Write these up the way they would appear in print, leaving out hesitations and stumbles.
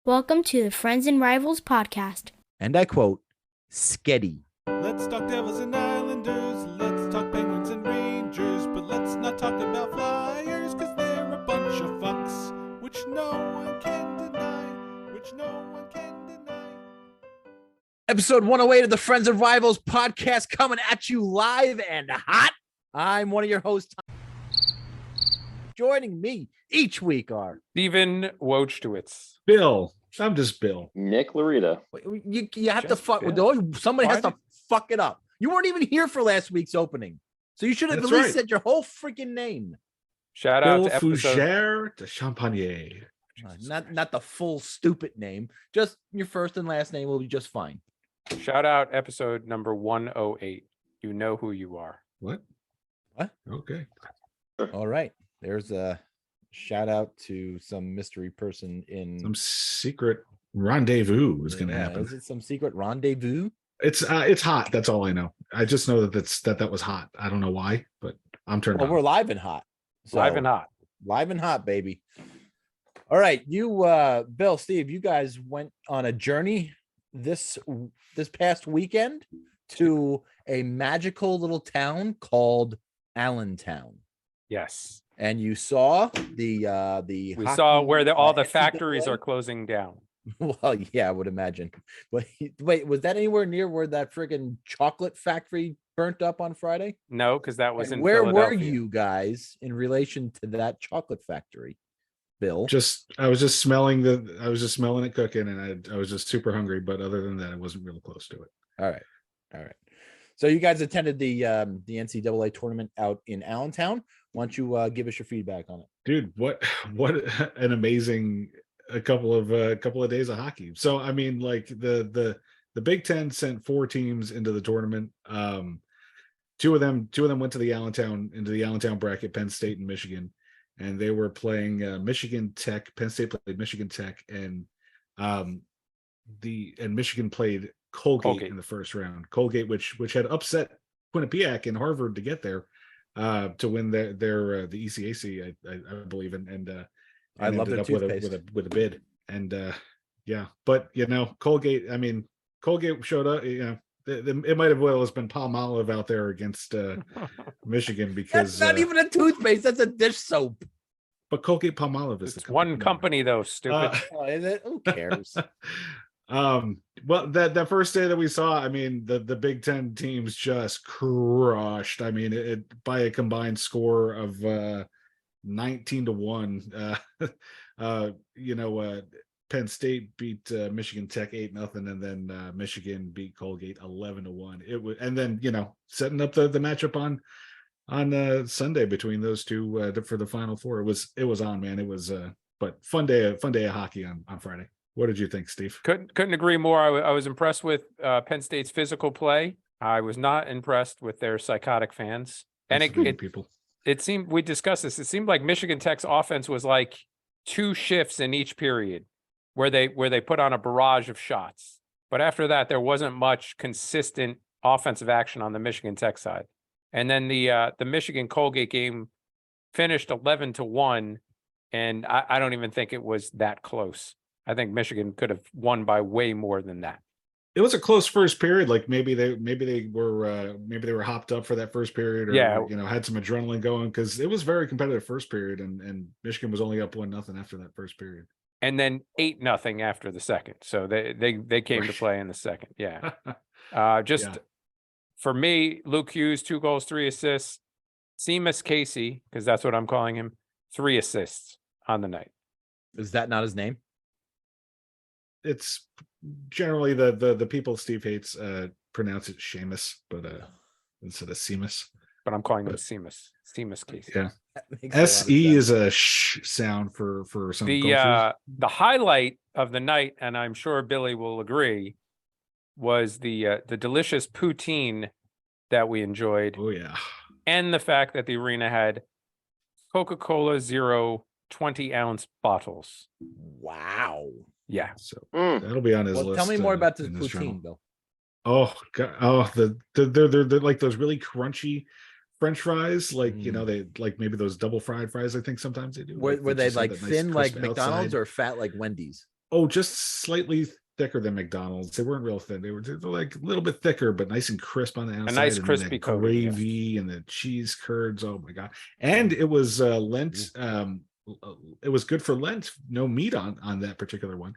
Welcome to the Friends and Rivals podcast. And I quote, "Sketty." Let's talk Devils and Islanders, let's talk Penguins and Rangers, but let's not talk about Flyers, cause they're a bunch of fucks, which no one can deny, Episode 108 of the Friends and Rivals podcast coming at you live and hot. I'm one of your hosts. Joining me each week are Steven Wojtowicz. Bill. I'm just Bill. Nick Larita. you have to Just fuck with somebody has to fuck it up. You weren't even here for last week's opening, so you should have at That's least right. said your whole freaking name. Shout out Bill to episode. Fougere de Champagne. Not the full stupid name. Just your first and last name will be just fine. Shout out episode number 108. You know who you are. What? Okay. All right. There's a shout out to some mystery person in Some secret rendezvous is going to happen. Is it some secret rendezvous? It's hot. That's all I know. I just know that was hot. I don't know why, but I'm turned Well, on. we're live and hot. Live and hot. Live and hot, baby. All right, you Bill, Steve, you guys went on a journey this past weekend to a magical little town called Allentown. Yes. And you saw the We hockey, saw where all the NCAA. factories are closing down. Well, yeah, I would imagine. But wait, was that anywhere near where that friggin' chocolate factory burnt up on Friday? No, because that was And in where were Philadelphia. you guys in relation to that chocolate factory, Bill? I was just smelling it cooking, and I was just super hungry. But other than that, I wasn't real close to it. All right. So you guys attended the NCAA tournament out in Allentown. Why don't you give us your feedback on it, Dude? What an amazing a couple of days of hockey. So I mean, like the Big Ten sent 4 teams into the tournament. Two of them went to the Allentown bracket, Penn State and Michigan, and they were playing Michigan Tech. Penn State played Michigan Tech, and Michigan played Colgate in the first round. Colgate, which had upset Quinnipiac and Harvard to get there to win the ECAC, I believe, and I love ended their up toothpaste. with a bid. And yeah, but Colgate. I mean, Colgate showed up. It might have been Palmolive out there against Michigan because That's not even a toothpaste. That's a dish soap. But Colgate Palmolive is It's one company, though, stupid. Oh, is it? Who cares? Well, that first day that we saw, I mean, the Big Ten teams just crushed. I mean, it by a combined score of 19-1. Penn State beat Michigan Tech 8-0, and then Michigan beat Colgate 11-1. It was, and then setting up the matchup on Sunday between those two for the Final Four. It was on, man. It was but fun day of hockey on Friday. What did you think, Steve? Couldn't agree more. I was impressed with Penn State's physical play. I was not impressed with their psychotic fans. And it seemed, we discussed this, it seemed like Michigan Tech's offense was like 2 shifts in each period where they put on a barrage of shots. But after that, there wasn't much consistent offensive action on the Michigan Tech side. And then the Michigan Colgate game finished 11-1, and I don't even think it was that close. I think Michigan could have won by way more than that. It was a close first period. Like maybe they were hopped up for that first period, or had some adrenaline going, because it was very competitive first period, and Michigan was only up 1-0 after that first period. And then 8-0 after the second. So they came to play in the second. Yeah. For me, Luke Hughes, 2 goals, 3 assists. Seamus Casey, because that's what I'm calling him, 3 assists on the night. Is that not his name? It's generally the people Steve hates pronounce it Seamus, but instead of Seamus. But I'm calling him Seamus Casey. Yeah. SE is a sh sound for some the highlight of the night, and I'm sure Billy will agree, was the delicious poutine that we enjoyed. Oh yeah. And the fact that the arena had Coca-Cola Zero 20-ounce bottles. Wow. Yeah. So that'll be on his list. Tell me more about this poutine, journal. Bill. Oh God. Oh, they're like those really crunchy French fries, like they like maybe those double fried fries. I think sometimes they do. Were they like nice thin like crisp McDonald's outside. or fat like Wendy's? Oh, just slightly thicker than McDonald's. They weren't real thin. They're like a little bit thicker, but nice and crisp on the outside. nice and crispy that coating, yeah. gravy and the cheese curds. Oh my god! And it was Lent. It was good for Lent. No meat on that particular one.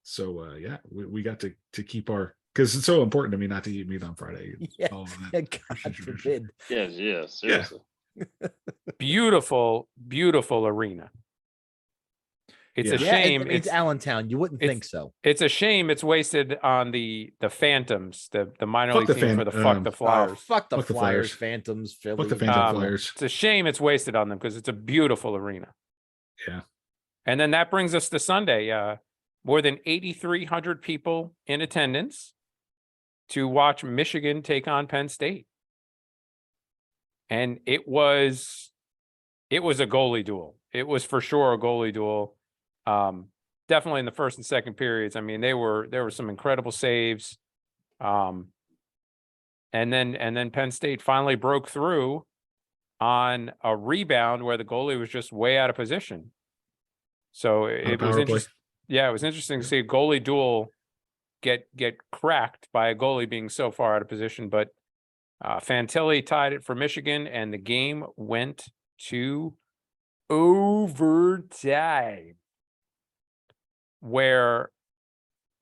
So yeah, we got to keep our, because it's so important to me not to eat meat on Friday. Yeah, All of that. yeah, God forbid. Yes, seriously. Beautiful, beautiful arena. It's Yeah. a Yeah, shame. it's Allentown. You wouldn't think so. It's a shame it's wasted on the Phantoms, the minor Fuck league the team for the Phan- the Oh, Flyers. fuck the Fuck the Flyers, Flyers. Phantoms, Philly. Fuck the Phantom Um, Flyers. It's a shame it's wasted on them because it's a beautiful arena. Yeah. And then that brings us to Sunday. More than 8,300 people in attendance to watch Michigan take on Penn State. And it was a goalie duel. It was for sure a goalie duel. Definitely in the first and second periods. I mean, there were some incredible saves. And then Penn State finally broke through on a rebound where the goalie was just way out of position. So it was interesting. Yeah, it was interesting to see a goalie duel get cracked by a goalie being so far out of position. But Fantilli tied it for Michigan, and the game went to overtime, where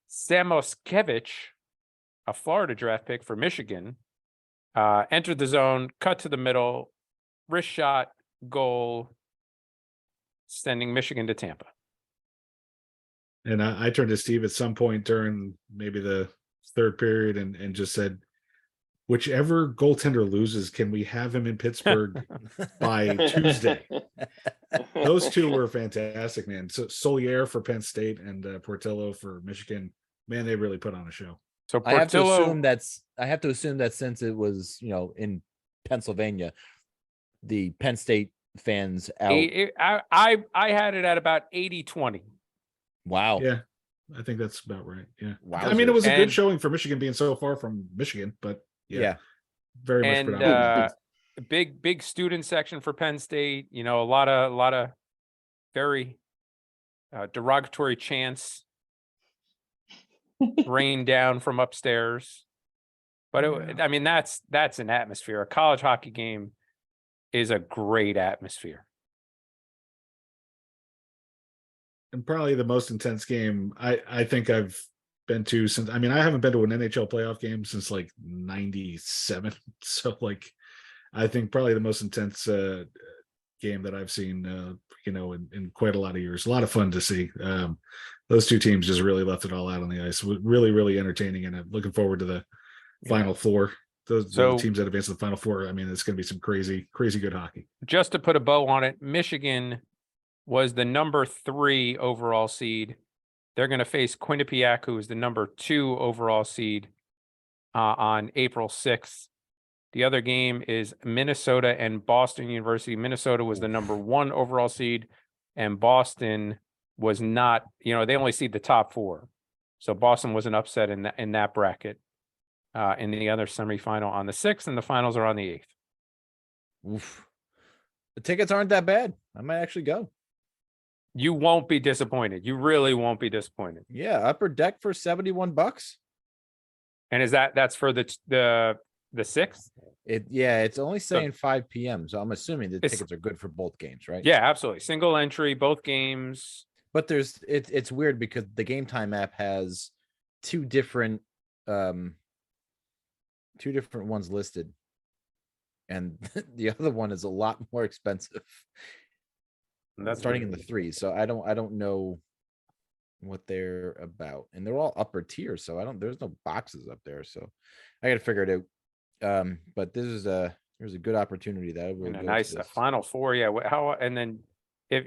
Samoskevich, a Florida draft pick for Michigan, entered the zone, cut to the middle, wrist shot, goal, sending Michigan to Tampa. And I turned to Steve at some point during maybe the third period and just said, whichever goaltender loses, can we have him in Pittsburgh by Tuesday? Those two were fantastic, man. So Solier for Penn State and Portillo for Michigan. Man, they really put on a show. So I have to Portillo, assume that since it was, in Pennsylvania, the Penn State fans out. I had it at about 80-20. Wow. Yeah, I think that's about right. Yeah. Wow. I mean, it was a And- good showing for Michigan being so far from Michigan, but Yeah. very much And predominant. big student section for Penn State. A lot of very derogatory chants rained down from upstairs. But I mean, that's an atmosphere. A college hockey game is a great atmosphere. And probably the most intense game I think I've been to since, I mean, I haven't been to an NHL playoff game since like 97. So like, I think probably the most intense game that I've seen, in quite a lot of years. A lot of fun to see. Those two teams just really left it all out on the ice. Really, really entertaining, and I'm looking forward to the Final Four. The teams that advance to the Final Four. I mean, it's going to be some crazy, crazy good hockey. Just to put a bow on it, Michigan was the number 3 overall seed. They're going to face Quinnipiac, who is the number 2 overall seed, on April 6th. The other game is Minnesota and Boston University. Minnesota was the number 1 overall seed, and Boston was not. They only seed the top 4, so Boston was an upset in that bracket. In the other semifinal on the 6th, and the finals are on the 8th. Oof. The tickets aren't that bad. I might actually go. You won't be disappointed. You really won't be disappointed. Yeah, upper deck for $71. And that's for the 6th? It's only saying 5 p.m. So I'm assuming the It's- tickets are good for both games, right? Yeah, absolutely. Single entry, both games. But it's weird because the Game Time app has two different ones listed, and the other one is a lot more expensive. That's starting in weird. the 3s. So I don't know what they're about, and they're all upper tier. So there's no boxes up there. So I got to figure it out. But there's a good opportunity that I will And go a to nice this. Final Four. Yeah. How? And then if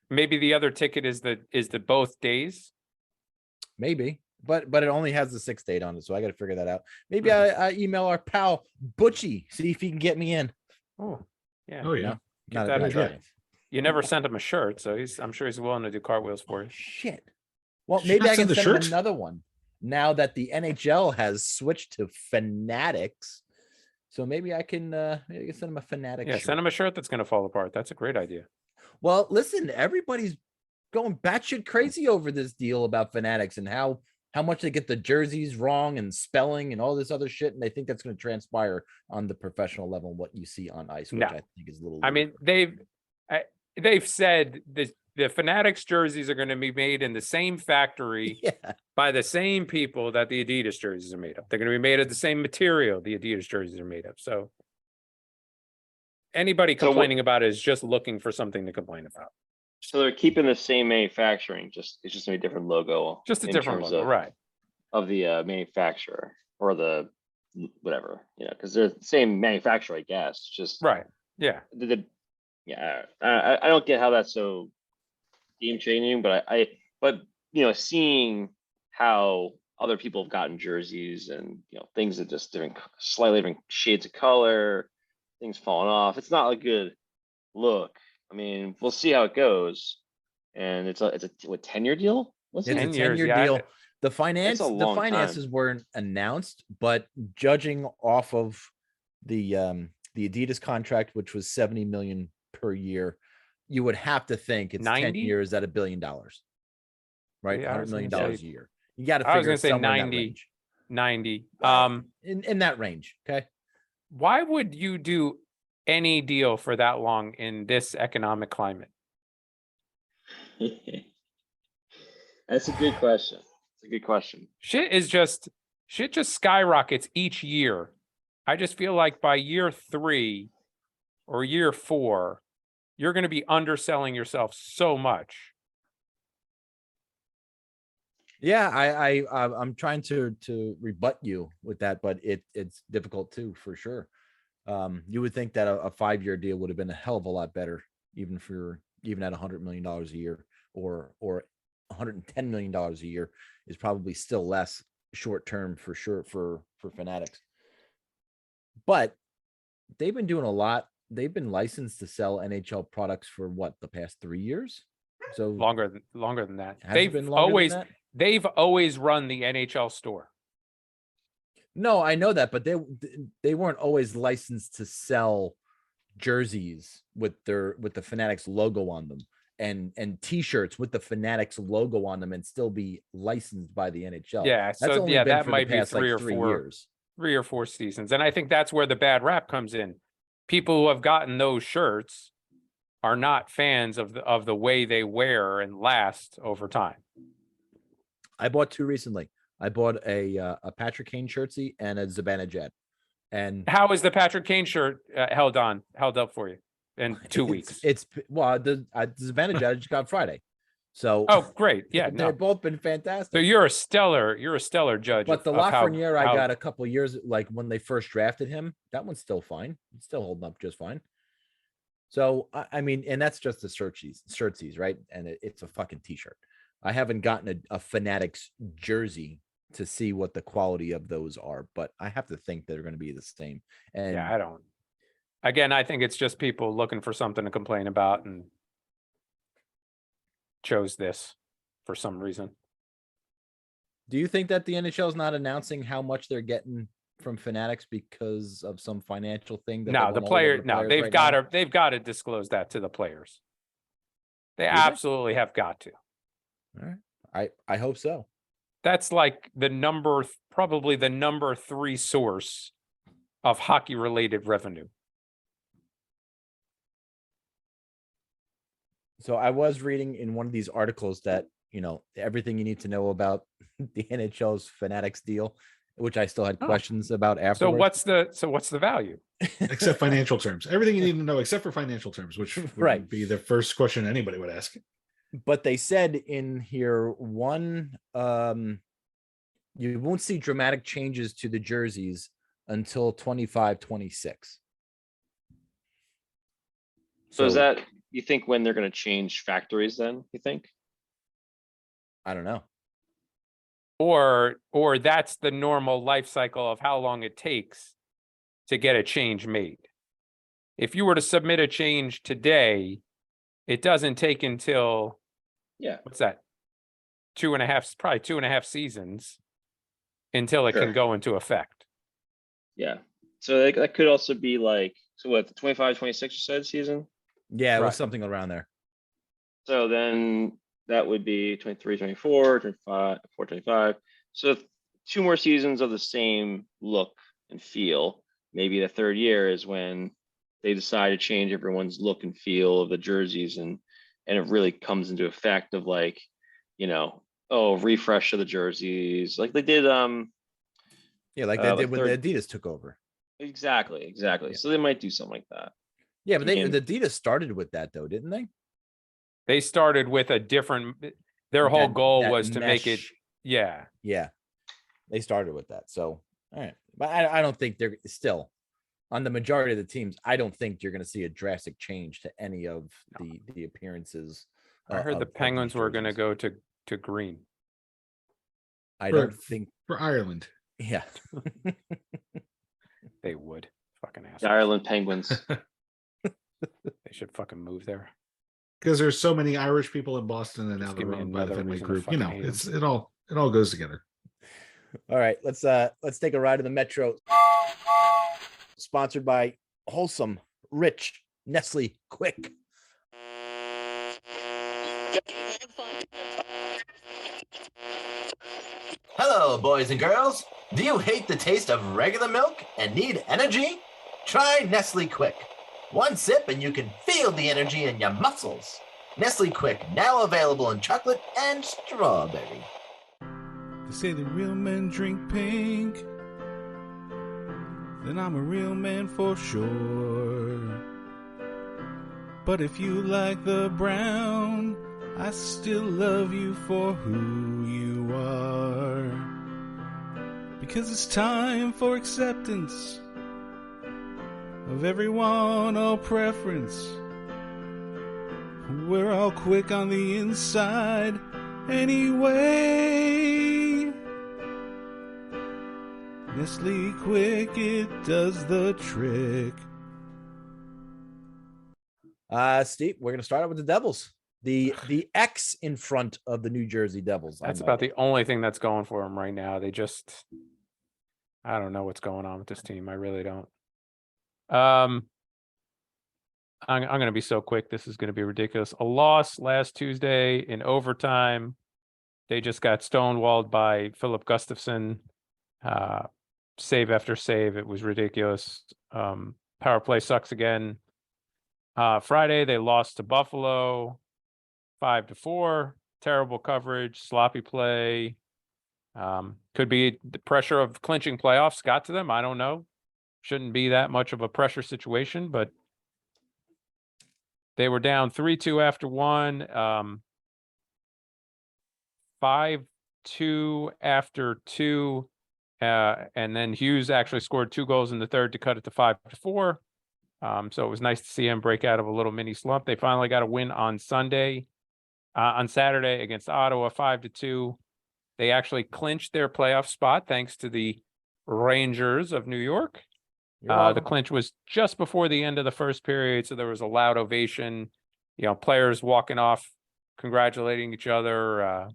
maybe the other ticket is the both days. Maybe, but it only has the 6th date on it. So I got to figure that out. Maybe I email our pal Butchie, see if he can get me in. Oh, yeah. Oh yeah. Not that a in bad there. idea. You never sent him a shirt, so I'm sure he's willing to do cartwheels for you. Shit. Well, Should maybe I I can send the send him shirt? another one now that the NHL has switched to Fanatics. So maybe I can send him a Fanatic Yeah, shirt. send him a shirt that's going to fall apart. That's a great idea. Well, listen, everybody's going batshit crazy over this deal about Fanatics and how much they get the jerseys wrong and spelling and all this other shit, and they think that's going to transpire on the professional level, what you see on ice, which No. I think is a little. I mean, they've said the Fanatics jerseys are going to be made in the same factory yeah, by the same people that the Adidas jerseys are made of. They're going to be made of the same material the Adidas jerseys are made of. So anybody complaining about it is just looking for something to complain about. So they're keeping the same manufacturing, it's just a different logo. Just a in different terms logo, right? Of the manufacturer or the whatever, because they're the same manufacturer, I guess. Just Right. Yeah. Yeah, I don't get how that's so game changing, but seeing how other people have gotten jerseys and things that just slightly different shades of color, things falling off. It's not a good look. I mean, we'll see how it goes. And it's a 10-year deal? it's it? a 10 years, 10-year yeah. deal. The a long finances time. weren't announced, but judging off of the Adidas contract, which was $70 million per year, you would have to think it's 10 90? years at $1 billion, right? Yeah, I $100 was million gonna a say- year. You got to I was figure gonna it's say somewhere in that 90. range. 90. In that range. Okay. Why would you do any deal for that long in this economic climate? That's a good question. It's a good question. Shit just skyrockets each year. I just feel like by year 3 or year 4, you're going to be underselling yourself so much. Yeah, I'm trying to rebut you with that, but it's difficult too, for sure. You would think that a 5-year deal would have been a hell of a lot better, even at $100 million a year, or $110 million a year is probably still less short term for sure for Fanatics. But they've been doing a lot. They've been licensed to sell NHL products for what, the past 3 years? So Longer than that. has it been longer than that? They've always run the NHL store. No, I know that, but they weren't always licensed to sell jerseys with the Fanatics logo on them, and t-shirts with the Fanatics logo on them, and still be licensed by the NHL. Yeah, That's so only yeah, been that for might the past be 3 like or 3 4 years. 3 or 4 seasons. And I think that's where the bad rap comes in. People who have gotten those shirts are not fans of the way they wear and last over time. I bought 2 recently. I bought a Patrick Kane shirtsy and a Zibanejad. And How is the Patrick Kane shirt held up for you in 2 weeks? It's the Zibanejad I just got Friday. So Oh, great. Yeah, they've no. both been fantastic. So you're a stellar judge. But the of how- Lafreniere I how- got a couple of years, like when they first drafted him, that one's still fine. It's still holding up just fine. So I mean, and that's just the shirtsies, right? And it's a fucking t-shirt. I haven't gotten a Fanatics jersey to see what the quality of those are, but I have to think they're going to be the same. And Yeah, I don't. Again, I think it's just people looking for something to complain about and chose this for some reason. do you think that the NHL is not announcing how much they're getting from Fanatics because of some financial thing? That No, they the want all over player, the no, players they've right got now? to, disclose that to the players. They they? absolutely have got to. All right. I hope so. That's like probably the number 3 source of hockey related revenue. So I was reading in one of these articles that, everything you need to know about the NHL's Fanatics deal, which I still had Oh. questions about So afterwards. what's the value? Except financial terms. Everything you need to know except for financial terms, which would Right. be the first question anybody would ask. But they said in here you won't see dramatic changes to the jerseys until 25-26. So is that, you think, when they're going to change factories then, you think? I don't know. Or that's the normal life cycle of how long it takes to get a change made. If you were to submit a change today, it doesn't take until, Yeah. what's that? 2.5 seasons until it Sure. can go into effect. Yeah. So that could also be like, so what, the 25-26 you said season? Yeah, it Right. was something around there. So then that would be 23, 24, 25, 4, 25. So 2 more seasons of the same look and feel. Maybe the third year is when they decide to change everyone's look and feel of the jerseys, and it really comes into effect of like, refresh of the jerseys, like they did Yeah, like they did when third. the Adidas took over. Exactly. Yeah. So they might do something like that. Yeah, but Again, the Adidas started with that though, didn't they? They started with a different, their whole goal was to make it, mesh. yeah. Yeah, they started with that. So, all right, but I don't think they're still on the majority of the teams. I don't think you're going to see a drastic change to any of the appearances. I heard the Penguins were going to go to green. I don't think for Ireland. Yeah, they would. Fucking assholes. the Ireland Penguins. They should fucking move there. Because there's so many Irish people in Boston, and now Just they're give me run by the another Fenway reason to group. fucking hate 'em. It all goes together. All right, let's take a ride in the Metro. Sponsored by Wholesome, Rich, Nestle, Quick. Hello, boys and girls. Do you hate the taste of regular milk and need energy? Try Nestle Quick. One sip and you can feel the energy in your muscles. Nestle Quick, now available in chocolate and strawberry. They say the real men drink pink. Then I'm a real man for sure. But if you like the brown, I still love you for who you are. Because it's time for acceptance of everyone, all preference. We're all quick on the inside anyway. Nestle Quick, it does the trick. Steve, we're gonna start out with the Devils. The X in front of the New Jersey Devils. That's about the only thing that's going for them right now. I don't know what's going on with this team. I really don't. I'm going to be so quick. This is going to be ridiculous. A loss last Tuesday in overtime. They just got stonewalled by Philip Gustafson. Save after save. It was ridiculous. Power play sucks again. Friday, they lost to Buffalo 5-4. Terrible coverage, sloppy play. Could be the pressure of clinching playoffs got to them. I don't know. Shouldn't be that much of a pressure situation, but they were down 3-2 after one, 5-2 after two. And then Hughes actually scored 2 goals in the third to cut it to 5-4. So it was nice to see him break out of a little mini slump. They finally got a win on Saturday against Ottawa, 5-2. They actually clinched their playoff spot thanks to the Rangers of New York. The clinch was just before the end of the first period, so there was a loud ovation. Players walking off, congratulating each other.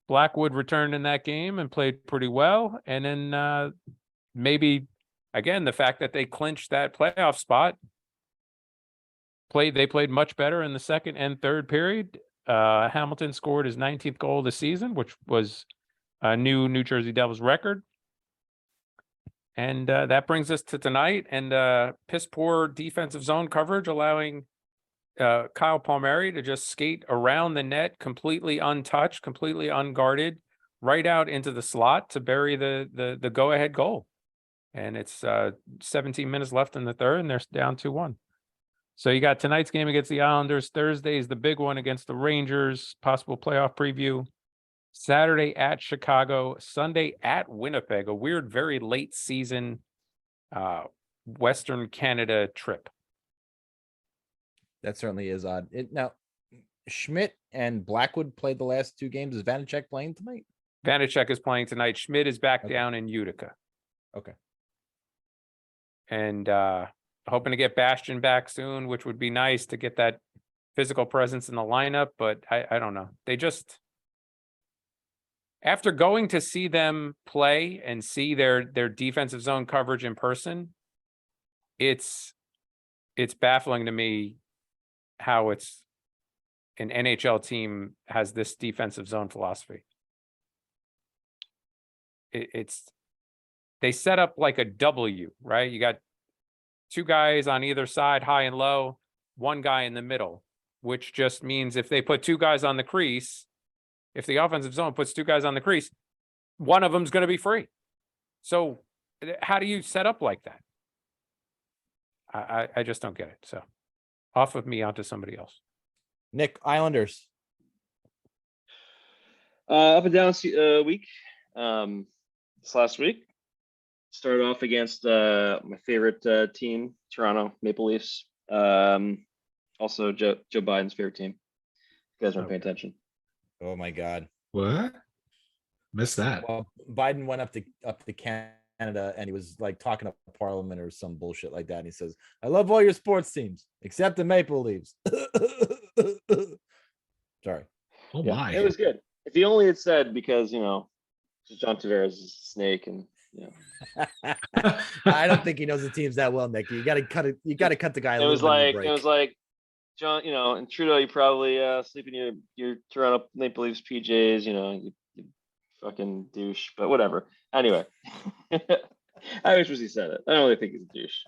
Blackwood returned in that game and played pretty well. And then maybe, again, the fact that they clinched that playoff spot, they played much better in the second and third period. Hamilton scored his 19th goal of the season, which was a new New Jersey Devils record. And that brings us to tonight, and piss poor defensive zone coverage, allowing Kyle Palmieri to just skate around the net, completely untouched, completely unguarded, right out into the slot to bury the go-ahead goal. And it's 17 minutes left in the third, and they're down 2-1. So you got tonight's game against the Islanders. Thursday is the big one against the Rangers, possible playoff preview. Saturday at Chicago, Sunday at Winnipeg, a weird, very late season Western Canada trip. That certainly is odd. Now, Schmidt and Blackwood played the last 2 games. Is Vanacek playing tonight? Vanacek is playing tonight. Schmidt is back down in Utica. Okay. And hoping to get Bastian back soon, which would be nice to get that physical presence in the lineup. But I don't know. They just, after going to see them play and see their defensive zone coverage in person, it's baffling to me how it's an NHL team has this defensive zone philosophy. They set up like a W, right? You got two guys on either side, high and low, one guy in the middle, which just means if they put two guys on the crease, if the offensive zone puts two guys on the crease, one of them's going to be free. So how do you set up like that? I just don't get it. So off of me onto somebody else. Nick, Islanders. Up and down week. This last week started off against my favorite team, Toronto Maple Leafs. Also Joe Biden's favorite team. You guys weren't paying attention. Oh my God. What? Missed that. Well, Biden went up to Canada and he was like talking to Parliament or some bullshit like that. And he says, "I love all your sports teams except the Maple Leafs." Sorry. Oh Yeah, my. it was good. If he only had said because John Tavares is a snake and I don't think he knows the teams that well, Nick. You got to cut it. You got to cut the guy. It was like John, and Trudeau, you probably sleep in your Toronto Maple Leafs PJs, you fucking douche, but whatever. Anyway, I wish he said it. I don't really think he's a douche.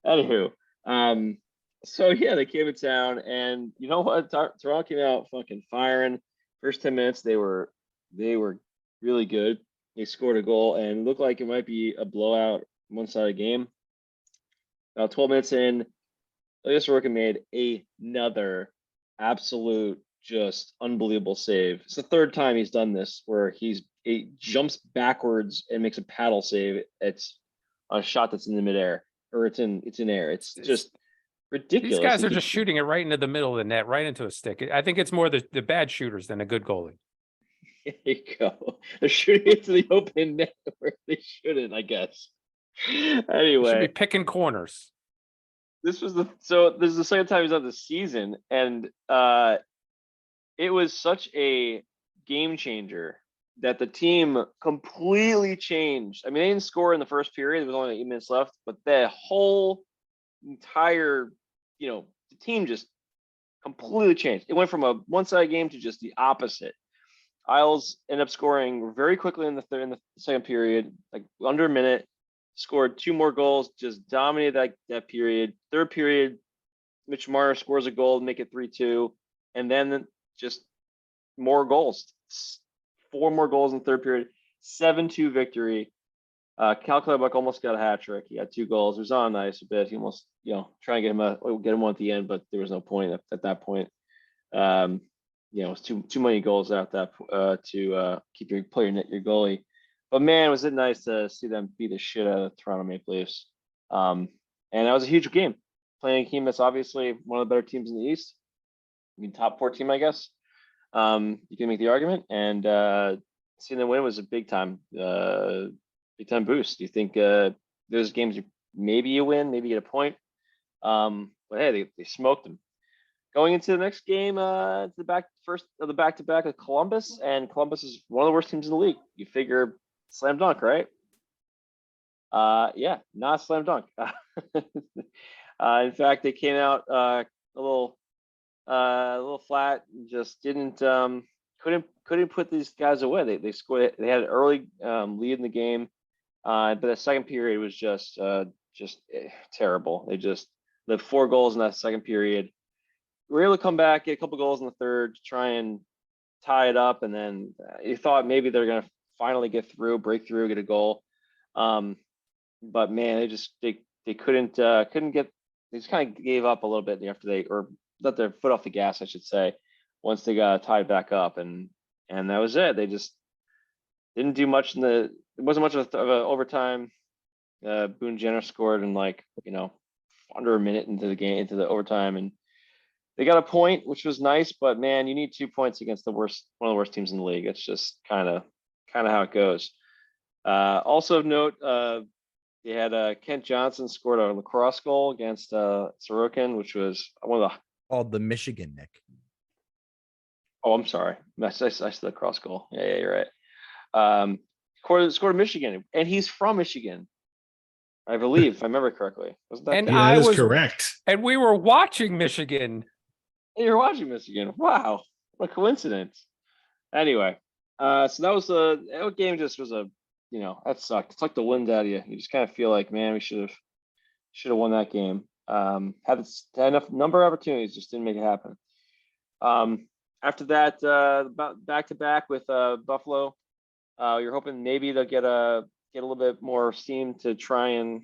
Anywho, so yeah, they came to town, and you know what? Toronto came out fucking firing. First 10 minutes, they were really good. They scored a goal and looked like it might be a blowout one-sided game. About 12 minutes in, Elias Sorokin made another absolute just unbelievable save. It's the third time he's done this where he jumps backwards and makes a paddle save. It's a shot that's in the midair, or it's in air. It's just ridiculous. These guys are just shooting it right into the middle of the net, right into a stick. I think it's more the bad shooters than a good goalie. There you go. They're shooting it to the open net where they shouldn't, I guess. Anyway, they should be picking corners. This is the second time he's done this season, and it was such a game changer that the team completely changed. I mean, they didn't score in the first period. There was only 8 minutes left, but the whole entire, the team just completely changed. It went from a one-sided game to just the opposite. Isles ended up scoring very quickly in the second period, like under a minute. Scored 2 more goals, just dominated that period. Third period, Mitch Marner scores a goal, make it 3-2, and then just more goals. 4 more goals in the third period. 7-2 victory. Cal Klebuck almost got a hat trick. He had 2 goals. It was on ice a bit. He almost, try and get him one at the end, but there was no point at that point. It was too many goals at that to keep your goalie. But man, was it nice to see them beat the shit out of Toronto Maple Leafs. And that was a huge game. Playing a team that's obviously one of the better teams in the East. I mean, top 4 team, I guess. You can make the argument. And seeing them win was a big time boost. Do you think those games maybe you win, maybe you get a point? But hey, they smoked them. Going into the next game, first of the back-to-back with Columbus, and Columbus is one of the worst teams in the league. You figure slam dunk, right? Yeah, not a slam dunk. In fact, they came out a little flat. Just couldn't put these guys away. They scored. They had an early lead in the game, but the second period was just terrible. They just lived 4 goals in that second period. We were able to come back, get a couple goals in the third, try and tie it up, and then you thought maybe they're gonna finally break through, get a goal. But man, they couldn't get. They just kind of gave up a little bit after or let their foot off the gas, I should say, once they got tied back up, and that was it. They just didn't do much it wasn't much of a overtime. Boone Jenner scored in under a minute into the overtime, and they got a point, which was nice, but man, you need 2 points against one of the worst teams in the league. It's just kind of how it goes. Also of note, they had Kent Johnson scored a lacrosse goal against Sorokin, which was one of the called the Michigan, Nick. Oh, I'm sorry. I said lacrosse goal. Yeah, you're right. Scored Michigan, and he's from Michigan, I believe, if I remember correctly. Wasn't that? And that is correct. And we were watching Michigan You're watching Michigan. Wow, what a coincidence. Anyway, so that game just was that sucked. It's like the wind out of you. You just kind of feel like, man, we should have won that game. Had enough number of opportunities, just didn't make it happen. After that, back to back with Buffalo. You're hoping maybe they'll get a little bit more steam to try and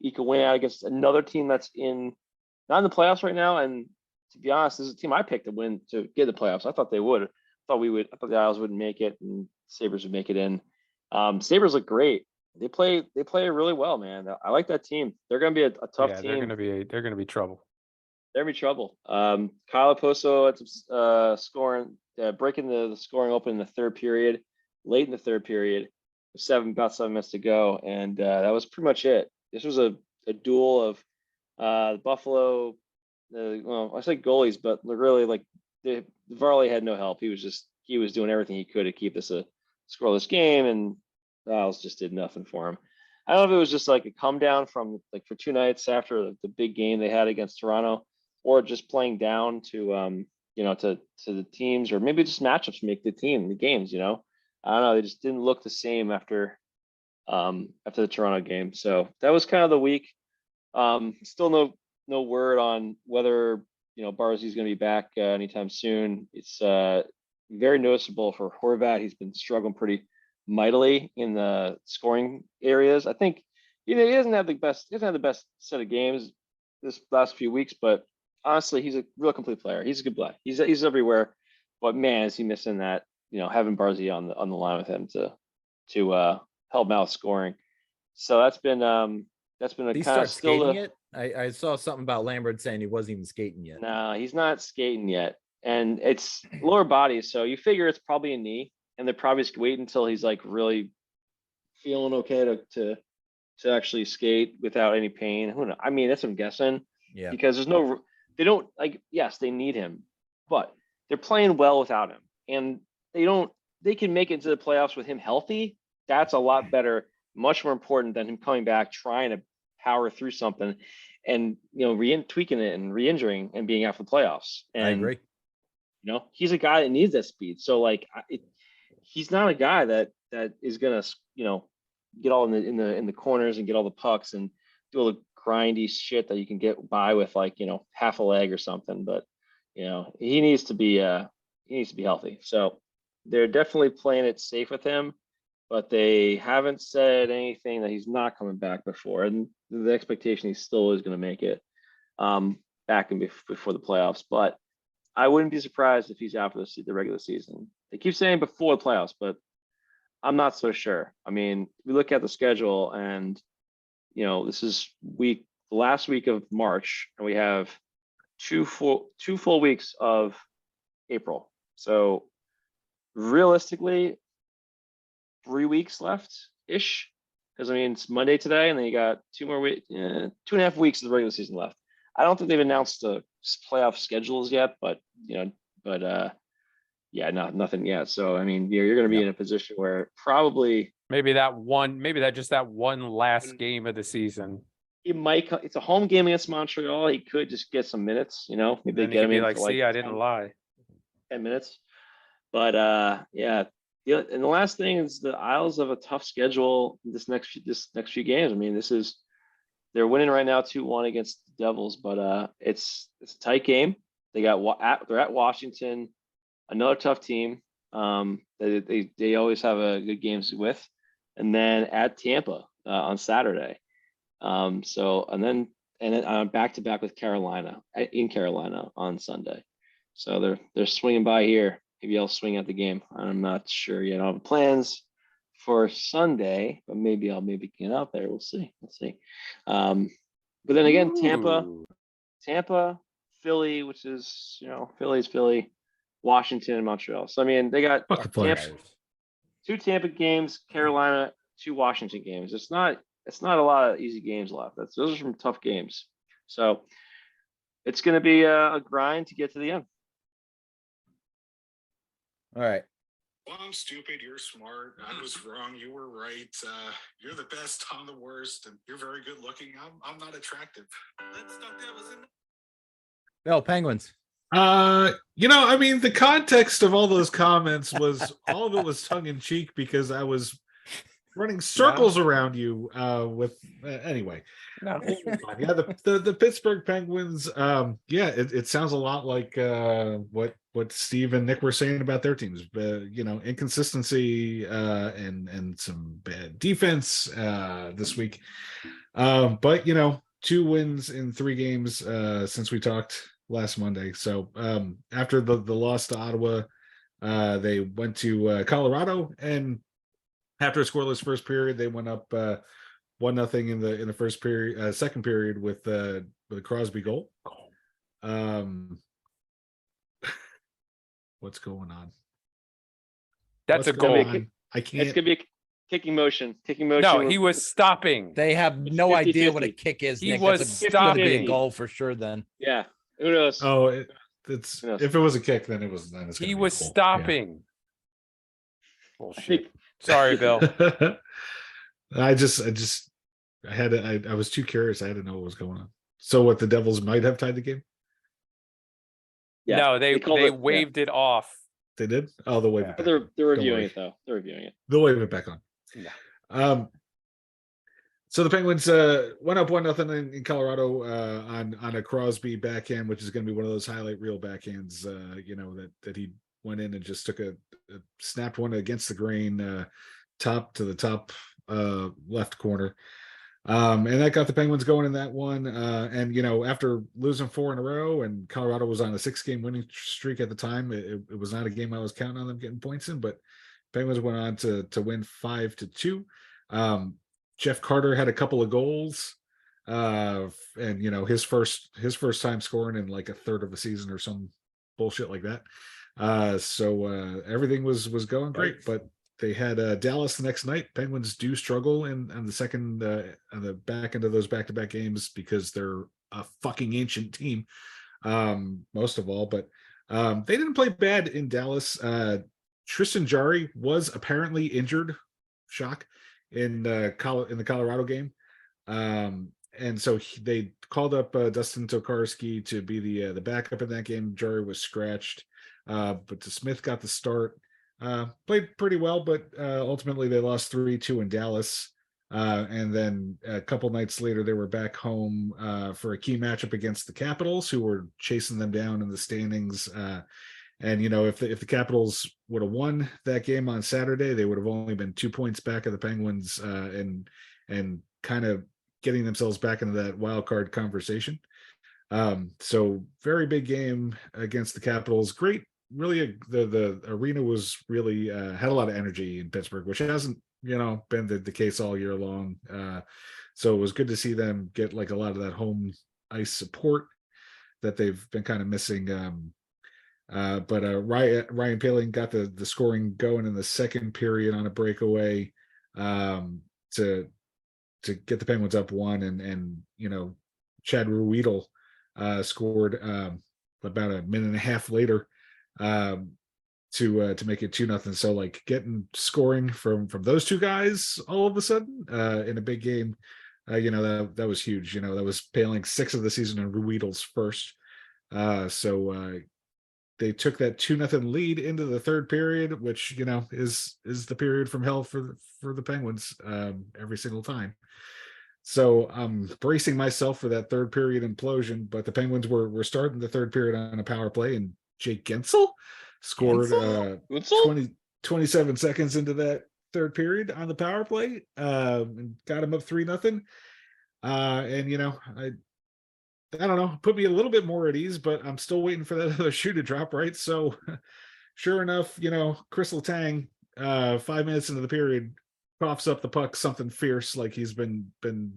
eke a win out against another team that's not in the playoffs right now. And to be honest, this is a team I picked to win to get the playoffs. I thought they would. I thought the Isles wouldn't make it, and Sabres would make it in. Sabres look great. They play really well, man. I like that team. They're going to be a tough team. They're going to be trouble. They're going to be trouble. Kyle Poso had scoring, breaking the scoring open in the third period, late in the third period, about 7 minutes to go, and that was pretty much it. This was a duel of Buffalo. I say goalies, but really Varley had no help. He was doing everything he could to keep this a scoreless game, and the Isles just did nothing for him. I don't know if it was just like a come down from for 2 nights after the big game they had against Toronto, or just playing down to the teams, or maybe just matchups make the games. I don't know. They just didn't look the same after the Toronto game. So that was kind of the week. Still no word on whether Barzzi's going to be back anytime soon. It's very noticeable for Horvat. He's been struggling pretty mightily in the scoring areas. I think he doesn't have the best set of games this last few weeks, but honestly, he's a real complete player. He's a good player. He's everywhere, but man, is he missing that? Having Barzzi on the line with him to help him out scoring. So that's been a kind of still it. I saw something about Lambert saying he wasn't even skating yet. No, he's not skating yet, and it's lower body, so you figure it's probably a knee, and they're probably just waiting until he's like really feeling okay to actually skate without any pain. Who knows? I mean, that's what I'm guessing. Yeah. Because they don't yes, they need him, but they're playing well without him, and they can make it to the playoffs with him healthy. That's a lot better, much more important than him coming back, trying to power through something and, tweaking it and re-injuring and being out for the playoffs. And, I agree. He's a guy that needs that speed. So he's not a guy that is going to, get all in the corners and get all the pucks and do all the grindy shit that you can get by with half a leg or something. But, he needs to be healthy. So they're definitely playing it safe with him, but they haven't said anything that he's not coming back before. And the expectation he still is going to make it back before the playoffs. But I wouldn't be surprised if he's out for the regular season. They keep saying before the playoffs, but I'm not so sure. I mean, we look at the schedule, and this is the last week of March, and we have two full weeks of April. So realistically, 3 weeks left ish, because it's Monday today, and then you got 2.5 weeks of the regular season left. I don't think they've announced the playoff schedules yet, but nothing yet. So you're going to be in a position where probably maybe that one last game of the season. He might. It's a home game against Montreal. He could just get some minutes. Maybe they get him in for I didn't lie. 10 minutes. But and the last thing is the Isles have a tough schedule this next few games. They're winning right now 2-1 against the Devils, but it's a tight game. They're at Washington, another tough team. They always have a good games with, and then at Tampa on Saturday. And then back to back with Carolina in Carolina on Sunday. So they're swinging by here. Maybe I'll swing at the game. I'm not sure yet. I don't have plans for Sunday, but maybe I'll get out there. We'll see. But then again, Tampa, Philly, which is Philly's Philly, Washington, and Montreal. So they got Tampa, 2 Tampa games, Carolina, 2 Washington games. It's not a lot of easy games left. Those are some tough games. So it's going to be a grind to get to the end. All right. Well, I'm stupid. You're smart. I was wrong. You were right. You're the best. I'm the worst. And you're very good looking. I'm not attractive. Let's stop that. No, Penguins. I mean, the context of all those comments was all of it was tongue in cheek because I was running circles around you with anyway. No. Yeah, the Pittsburgh Penguins. It sounds a lot like what Steve and Nick were saying about their teams. Inconsistency and some bad defense this week. But 2 wins in 3 games since we talked last Monday. So after the loss to Ottawa, they went to Colorado, and after a scoreless first period, they went up 1-0 in the first period, second period with a Crosby goal. What's going on? That's a goal. I can't. It's gonna be a kicking motion. No, he was stopping. They have no 50-50. idea what a kick is. He Nick. was That's gonna be a stopping. goal for sure. Then Yeah. Who knows? Oh, if it was a kick, then it's. He gonna was be a goal. stopping. I Bullshit. think Sorry, Bill. I was too curious. I had to know what was going on. So what, the Devils might have tied the game? yeah. No, they called it- waved it off. They did? Oh, they'll wave it But back. they're reviewing worry. it though. They're reviewing it. They'll wave it back on. Yeah. So the Penguins went up 1-0 in Colorado on a Crosby backhand, which is going to be one of those highlight reel backhands. That he went in and just took a snapped one against the grain, top to the top left corner. And that got the Penguins going in that one. And after losing 4 in a row, and Colorado was on a 6-game winning streak at the time, it was not a game I was counting on them getting points in, but Penguins went on to win 5-2. Jeff Carter had a couple of goals, and his first time scoring in like a third of a season or some bullshit like that. So everything was going great, but they had Dallas the next night. Penguins do struggle on the second on the back end of those back-to-back games because they're a fucking ancient team, most of all. But they didn't play bad in Dallas. Tristan Jarry was apparently injured. Shock. In the Colorado game, and so they called up Dustin Tokarski to be the backup in that game. Jarry was scratched, but DeSmith got the start. Played pretty well, but ultimately they lost 3-2 in Dallas. And then a couple nights later, they were back home for a key matchup against the Capitals, who were chasing them down in the standings. And if the Capitals would have won that game on Saturday, they would have only been 2 points back of the Penguins, and kind of getting themselves back into that wild card conversation. So very big game against the Capitals. Great, really. The arena was really had a lot of energy in Pittsburgh, which hasn't been the case all year long. So it was good to see them get like a lot of that home ice support that they've been kind of missing. But Ryan Poehling got the scoring going in the second period on a breakaway to get the Penguins up 1, and Chad Ruedel scored about a minute and a half later to make it 2-0. So like getting scoring from those two guys all of a sudden in a big game, that was huge. That was Poehling's 6th of the season and Ruedel's first. So they took that 2-0 lead into the third period, which is the period from hell for the Penguins every single time. So I'm bracing myself for that third period implosion. But the Penguins were starting the third period on a power play, and Jake Gensel scored 27 seconds into that third period on the power play, and got him up 3-0. And I don't know, put me a little bit more at ease, but I'm still waiting for that other shoe to drop, right? So sure enough, Chris Letang, 5 minutes into the period, coughs up the puck something fierce like he's been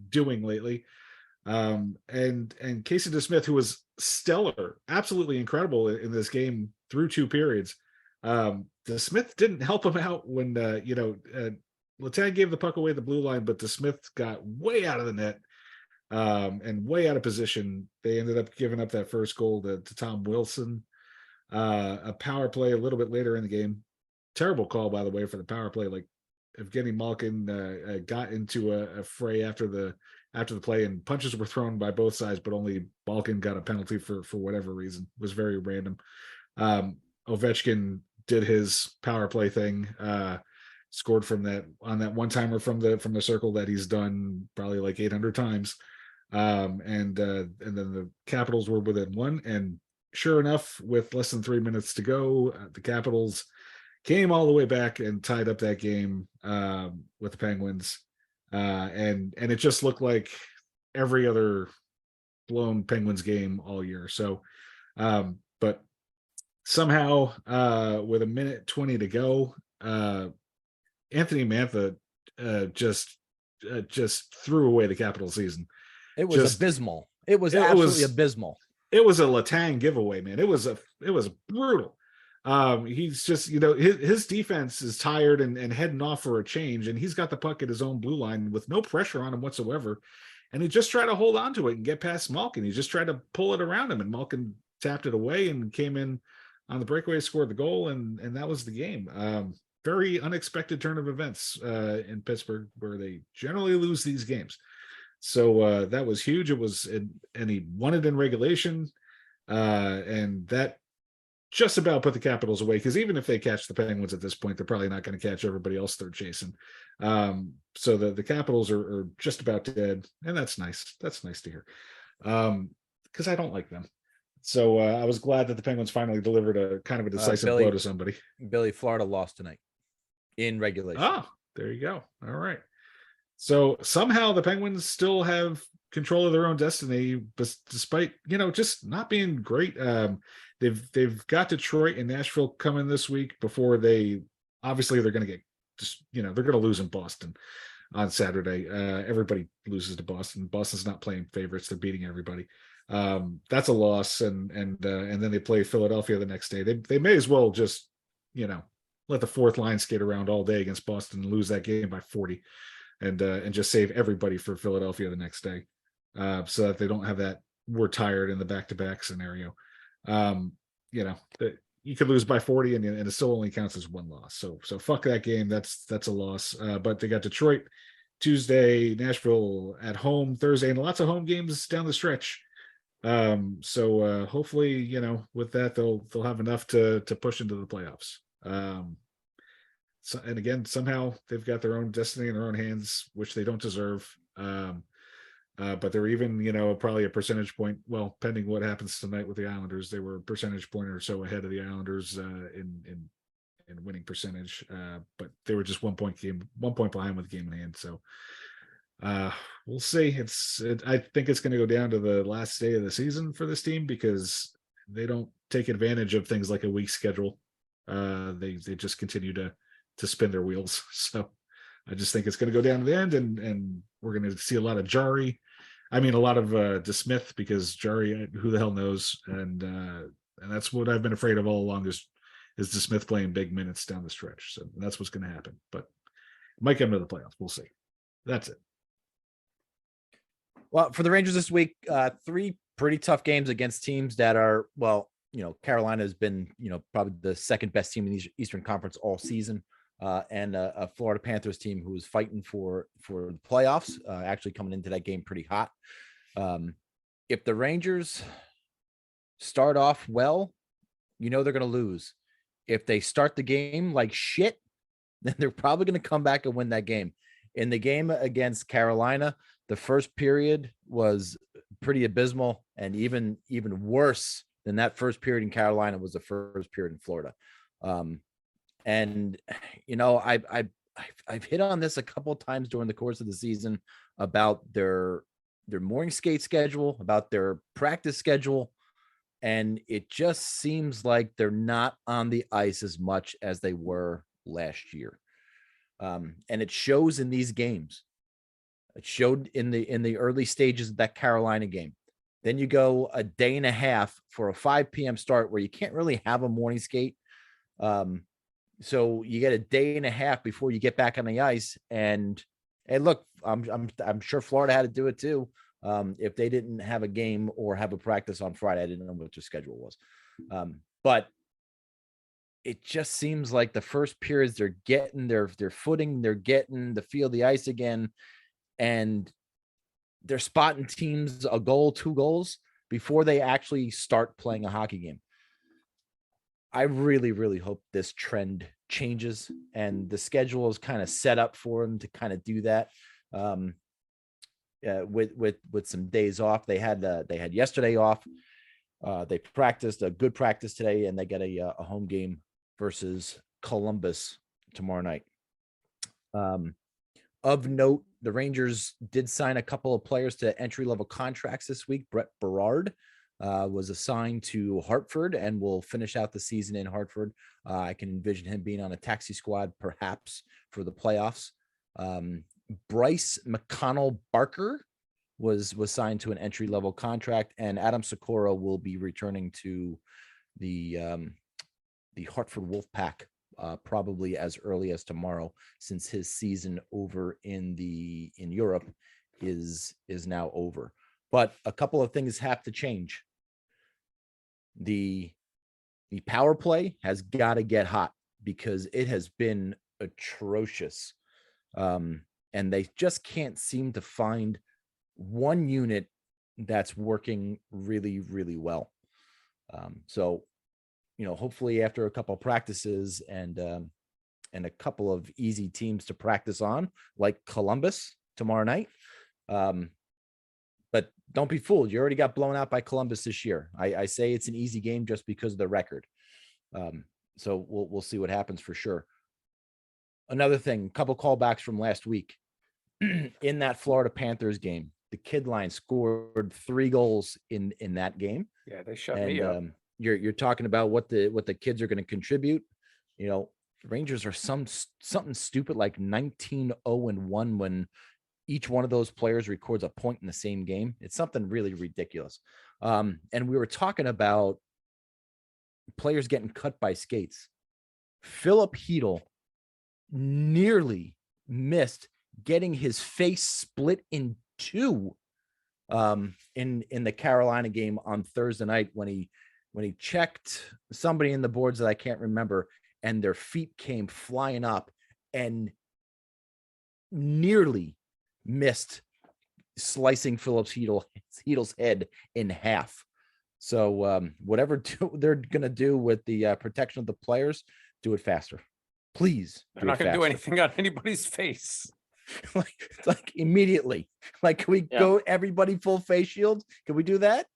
doing lately. And Casey DeSmith, who was stellar, absolutely incredible in this game through 2 periods. DeSmith didn't help him out when Letang gave the puck away at the blue line, but DeSmith got way out of the net. And way out of position. They ended up giving up that first goal to Tom Wilson. A power play a little bit later in the game. Terrible call, by the way, for the power play. Like Evgeny Malkin got into a fray after the after the play, and punches were thrown by both sides, but only Balkan got a penalty for whatever reason. It was very random. Ovechkin did his power play thing, scored from that on that one timer from the circle that he's done probably like 800 times. And then the Capitals were within one, and sure enough, with less than 3 minutes to go, the Capitals came all the way back and tied up that game with the Penguins. And it just looked like every other blown Penguins game all year. So, but somehow with 1:20 to go, Anthony Mantha just threw away the Capitol season. It was abysmal. It was absolutely abysmal. It was a Letang giveaway, man. It was brutal. He's just, his defense is tired and heading off for a change, and he's got the puck at his own blue line with no pressure on him whatsoever. And he just tried to hold on to it and get past Malkin. He just tried to pull it around him, and Malkin tapped it away and came in on the breakaway, scored the goal, and that was the game. Very unexpected turn of events in Pittsburgh, where they generally lose these games. So that was huge. And he won it in regulation, and that just about put the Capitals away, because even if they catch the Penguins at this point, they're probably not going to catch everybody else they're chasing. So the Capitals are just about dead, and that's nice. That's nice to hear, because I don't like them. So I was glad that the Penguins finally delivered a kind of a decisive blow to somebody. Billy, Florida lost tonight in regulation. Oh, there you go. All right. So somehow the Penguins still have control of their own destiny, despite, just not being great. They've got Detroit and Nashville coming this week before they're going to get they're going to lose in Boston on Saturday. Everybody loses to Boston. Boston's not playing favorites. They're beating everybody. That's a loss. And then they play Philadelphia the next day. They may as well just, let the fourth line skate around all day against Boston and lose that game by 40 and just save everybody for Philadelphia the next day. So that they don't have that we're tired in the back-to-back scenario. You could lose by 40 and it still only counts as one loss. So fuck that game. That's a loss. But they got Detroit Tuesday, Nashville at home Thursday, and lots of home games down the stretch. So hopefully, with that they'll have enough to push into the playoffs. So, and again, somehow they've got their own destiny in their own hands, which they don't deserve. But they're even, probably a percentage point. Well, pending what happens tonight with the Islanders, they were a percentage point or so ahead of the Islanders in winning percentage. But they were just 1 point behind with the game in hand. So we'll see. I think it's going to go down to the last day of the season for this team, because they don't take advantage of things like a weak schedule. They just continue to spin their wheels. So I just think it's going to go down to the end, and we're going to see a lot of Jari. I mean, a lot of DeSmith, because Jari, who the hell knows? And that's what I've been afraid of all along is DeSmith playing big minutes down the stretch. So that's what's going to happen. But it might come to the playoffs. We'll see. That's it. Well, for the Rangers this week, 3 pretty tough games against teams that are, Carolina has been, probably the second best team in the Eastern Conference all season. And a Florida Panthers team who was fighting for the playoffs, actually coming into that game pretty hot. If the Rangers start off well, they're going to lose. If they start the game like shit, then they're probably going to come back and win that game. In the game against Carolina, the first period was pretty abysmal, and even worse than that first period in Carolina was the first period in Florida. And I've hit on this a couple of times during the course of the season about their morning skate schedule, about their practice schedule, and it just seems like they're not on the ice as much as they were last year. And it shows in these games. It showed in the early stages of that Carolina game. Then you go a day and a half for a 5 p.m. start where you can't really have a morning skate. So you get a day and a half before you get back on the ice. And look, I'm sure Florida had to do it too. If they didn't have a game or have a practice on Friday, I didn't know what their schedule was. But it just seems like the first periods they're getting their footing, they're getting the feel of the ice again. And they're spotting teams a goal, 2 goals before they actually start playing a hockey game. I really, really hope this trend changes and the schedule is kind of set up for them to kind of do that. With some days off, they had yesterday off. They practiced a good practice today, and they get a home game versus Columbus tomorrow night. Of note, the Rangers did sign a couple of players to entry-level contracts this week. Brett Berard was assigned to Hartford and will finish out the season in Hartford. I can envision him being on a taxi squad, perhaps, for the playoffs. Bryce McConnell Barker was signed to an entry-level contract, and Adam Sikora will be returning to the Hartford Wolfpack probably as early as tomorrow, since his season over in Europe is now over. But a couple of things have to change. The power play has got to get hot because it has been atrocious. And they just can't seem to find one unit that's working really, really well. So, hopefully after a couple of practices and a couple of easy teams to practice on, like Columbus tomorrow night. But don't be fooled. You already got blown out by Columbus this year. I say it's an easy game just because of the record. So we'll see what happens for sure. Another thing, a couple callbacks from last week. In that Florida Panthers game, the kid line scored 3 goals in that game. Yeah, they shut me up. You're talking about what the kids are going to contribute. Rangers are something stupid like 19-0-1 when each one of those players records a point in the same game. It's something really ridiculous. And we were talking about players getting cut by skates. Philip Hedl nearly missed getting his face split in 2 in the Carolina game on Thursday night when he checked somebody in the boards that I can't remember, and their feet came flying up and nearly missed slicing Philip Hedl's head in half. So whatever they're going to do with the protection of the players, do it faster. Please. They're not going to do anything on anybody's face. like immediately. Like, can we go everybody full face shield? Can we do that?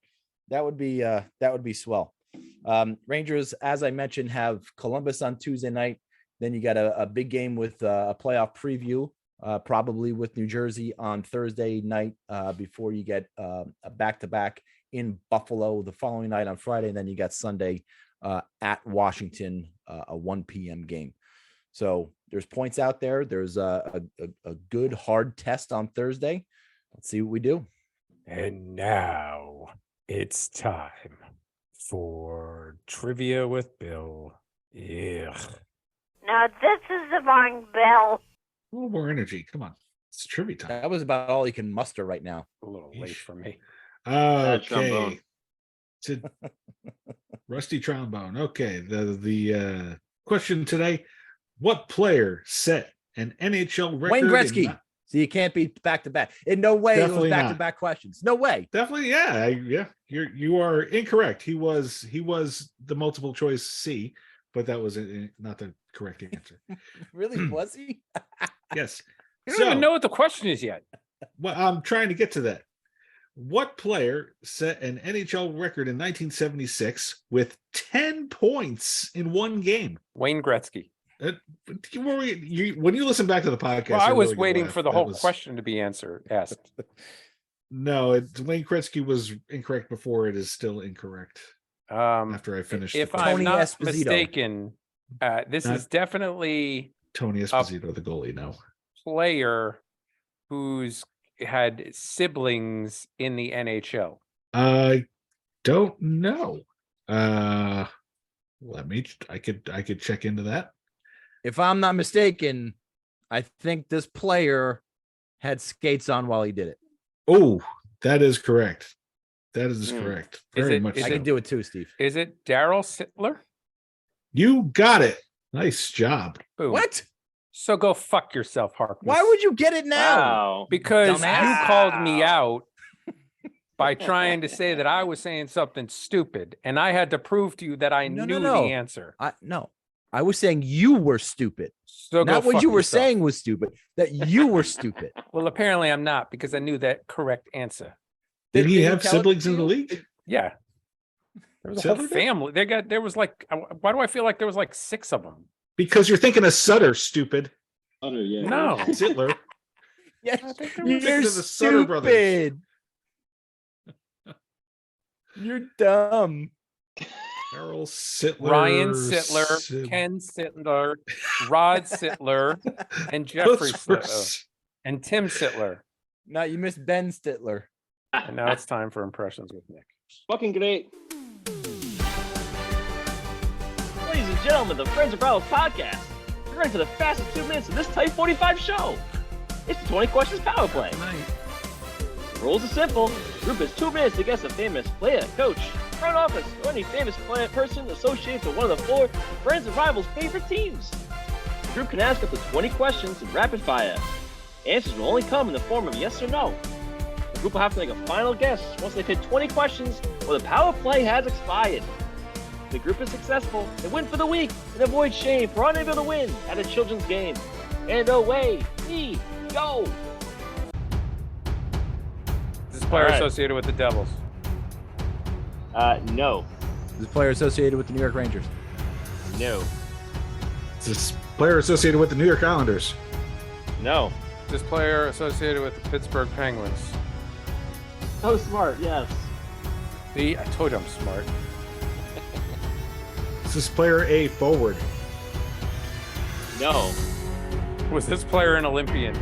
That would be swell. Rangers, as I mentioned, have Columbus on Tuesday night. Then you got a big game with a playoff preview, probably with New Jersey on Thursday night before you get a back-to-back in Buffalo the following night on Friday. And then you got Sunday at Washington, a 1 p.m. game. So there's points out there. There's a good hard test on Thursday. Let's see what we do. And now it's time for Trivia with Bill. Ugh. Now this is the wrong Bill. A little more energy. Come on. It's trivia time. That was about all you can muster right now. A little late for me. Okay. Rusty trombone. Okay. The question today: what player set an NHL record? Wayne Gretzky. So you can't be back to back. In no way it was back to back questions. No way. Definitely, yeah. You are incorrect. He was the multiple choice C, but that was not the correct answer. Really, was he? Yes. You don't even know what the question is yet. Well, I'm trying to get to that. What player set an NHL record in 1976 with 10 points in one game? Wayne Gretzky. When you listen back to the podcast, well, I was waiting for the whole question to be asked. No, Wayne Gretzky was incorrect before. It is still incorrect. After I finished, if I'm not mistaken, this is definitely Tony Esposito, the goalie. No player who's had siblings in the NHL. I don't know. I could check into that. If I'm not mistaken, I think this player had skates on while he did it. Oh, that is correct. That is correct. Very much. I can do it too, Steve. Is it Daryl Sittler? You got it. Nice job. Boom. What? So go fuck yourself, Harkness. Why would you get it now? Wow. Because Dumbass. you called me out by trying to say that I was saying something stupid, and I had to prove to you that I knew the answer. I was saying you were stupid. So not go what fuck you were yourself. saying was stupid. That you were stupid. Well, apparently I'm not, because I knew that correct answer. Did he he have tell it siblings to in the you? league? Yeah. There was a Sittler whole did? family. There was like, why do I feel like there was like 6 of them? Because you're thinking of Sutter, stupid. Sutter, yeah. No. Sittler. Yes, I think there you're was- thinking of the Sutter brothers. stupid. You're dumb. Errol Sittler. Ryan Sittler, Ken Sittler, Rod Sittler, and Jeffrey Sittler, and Tim Sittler. No, you missed Ben Sittler. And now it's time for impressions with Nick. Fucking great. Ladies and gentlemen, the Friends of Rivals podcast. You're ready for the fastest 2 minutes of this Type 45 show. It's the 20 questions power play. The rules are simple. The group has 2 minutes to guess a famous player, coach, front office, or any famous person associated with one of the 4 Friends of Rivals favorite teams. The group can ask up to 20 questions in rapid fire. Answers will only come in the form of yes or no. The group will have to make a final guess once they've hit 20 questions or the power play has expired. If the group is successful, they win for the week and avoid shame for unable to win at a children's game. And away we go. Is this player All right. associated with the Devils? No. This player associated with the New York Rangers. No. Is this player associated with the New York Islanders? No. Is this player associated with the Pittsburgh Penguins? So smart, yes. See, I told you I'm smart. Is this player a forward? No. Was this player an Olympian?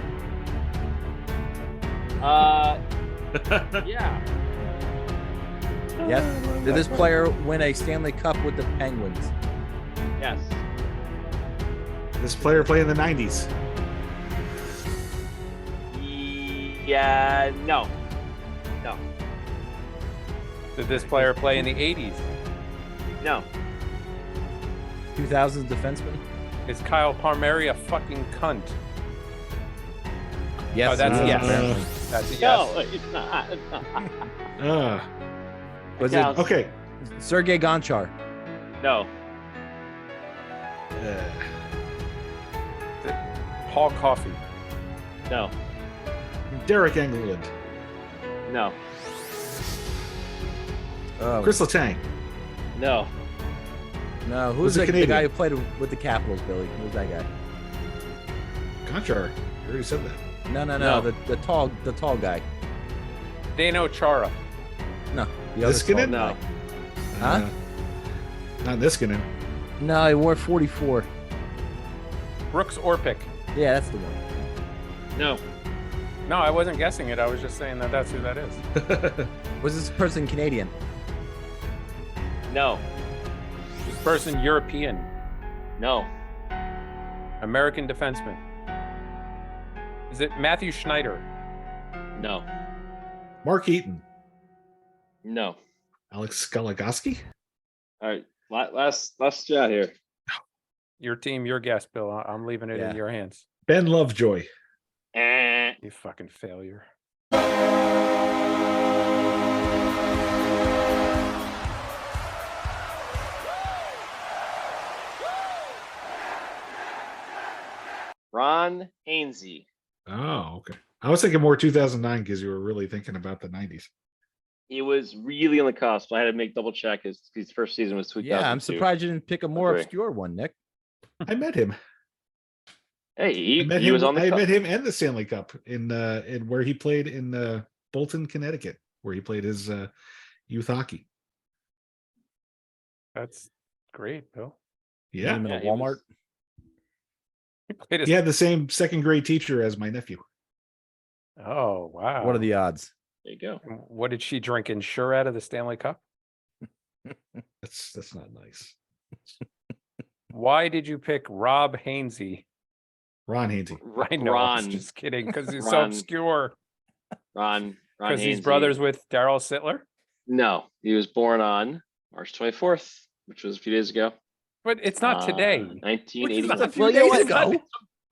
Yeah. Yes. Did this player win a Stanley Cup with the Penguins? Yes. This player play in the 90s? Yeah. No. No. Did this player play in the 80s? No. 2000s defenseman? Is Kyle Palmieri a fucking cunt? Yes. Oh, that's a yes. apparently. That's a yes. No, it's not. It's not. Was Counts. it Okay. Sergei Gonchar? No. Paul Coffey. No. Derek Engelland. No. Oh, Chris Letang. No. no. Was Who's it the Canadian? guy who played with the Capitals, Billy? Who's that guy? Gonchar. You already said that. No. No. The tall guy. Dano Chara. No. The other Niskanen? tall No. guy. Huh? Not Niskanen. No, he wore 44. Brooks Orpik. Yeah, that's the one. No. No, I wasn't guessing it. I was just saying that that's who that is. Was this person Canadian? No. This person European. No. American defenseman. Is it Matthew Schneider? No. Mark Eaton. No. Alex Skalagoski. All right. Last shot here. Your team, your guess, Bill. I'm leaving it Yeah. in your hands. Ben Lovejoy. You fucking failure. Ron Hainsey. Oh, okay. I was thinking more 2009 because you were really thinking about the 90s. He was really on the cusp. I had to make double check. His first season was 2002. Yeah, I'm surprised you didn't pick a more Agree. obscure one, Nick. I met him. Hey, I met he him. was on the I cusp. met him and the Stanley Cup in where he played in Bolton, Connecticut, where he played his youth hockey. That's great, Bill. Yeah, Name it Yeah, a he was- Walmart. He played his... he had the same second grade teacher as my nephew. Oh, wow. What are the odds? There you go. What did she drink Ensure out of the Stanley Cup? That's not nice. Why did you pick Rob Hainsey? Ron Hainsey. I know, I was Ron. just kidding, because he's so Ron. obscure. Ron Because he's Hainsey. brothers with Daryl Sittler. No, he was born on March 24th, which was a few days ago. But it's not today. 1980. Which is a few Well, you know days what? ago.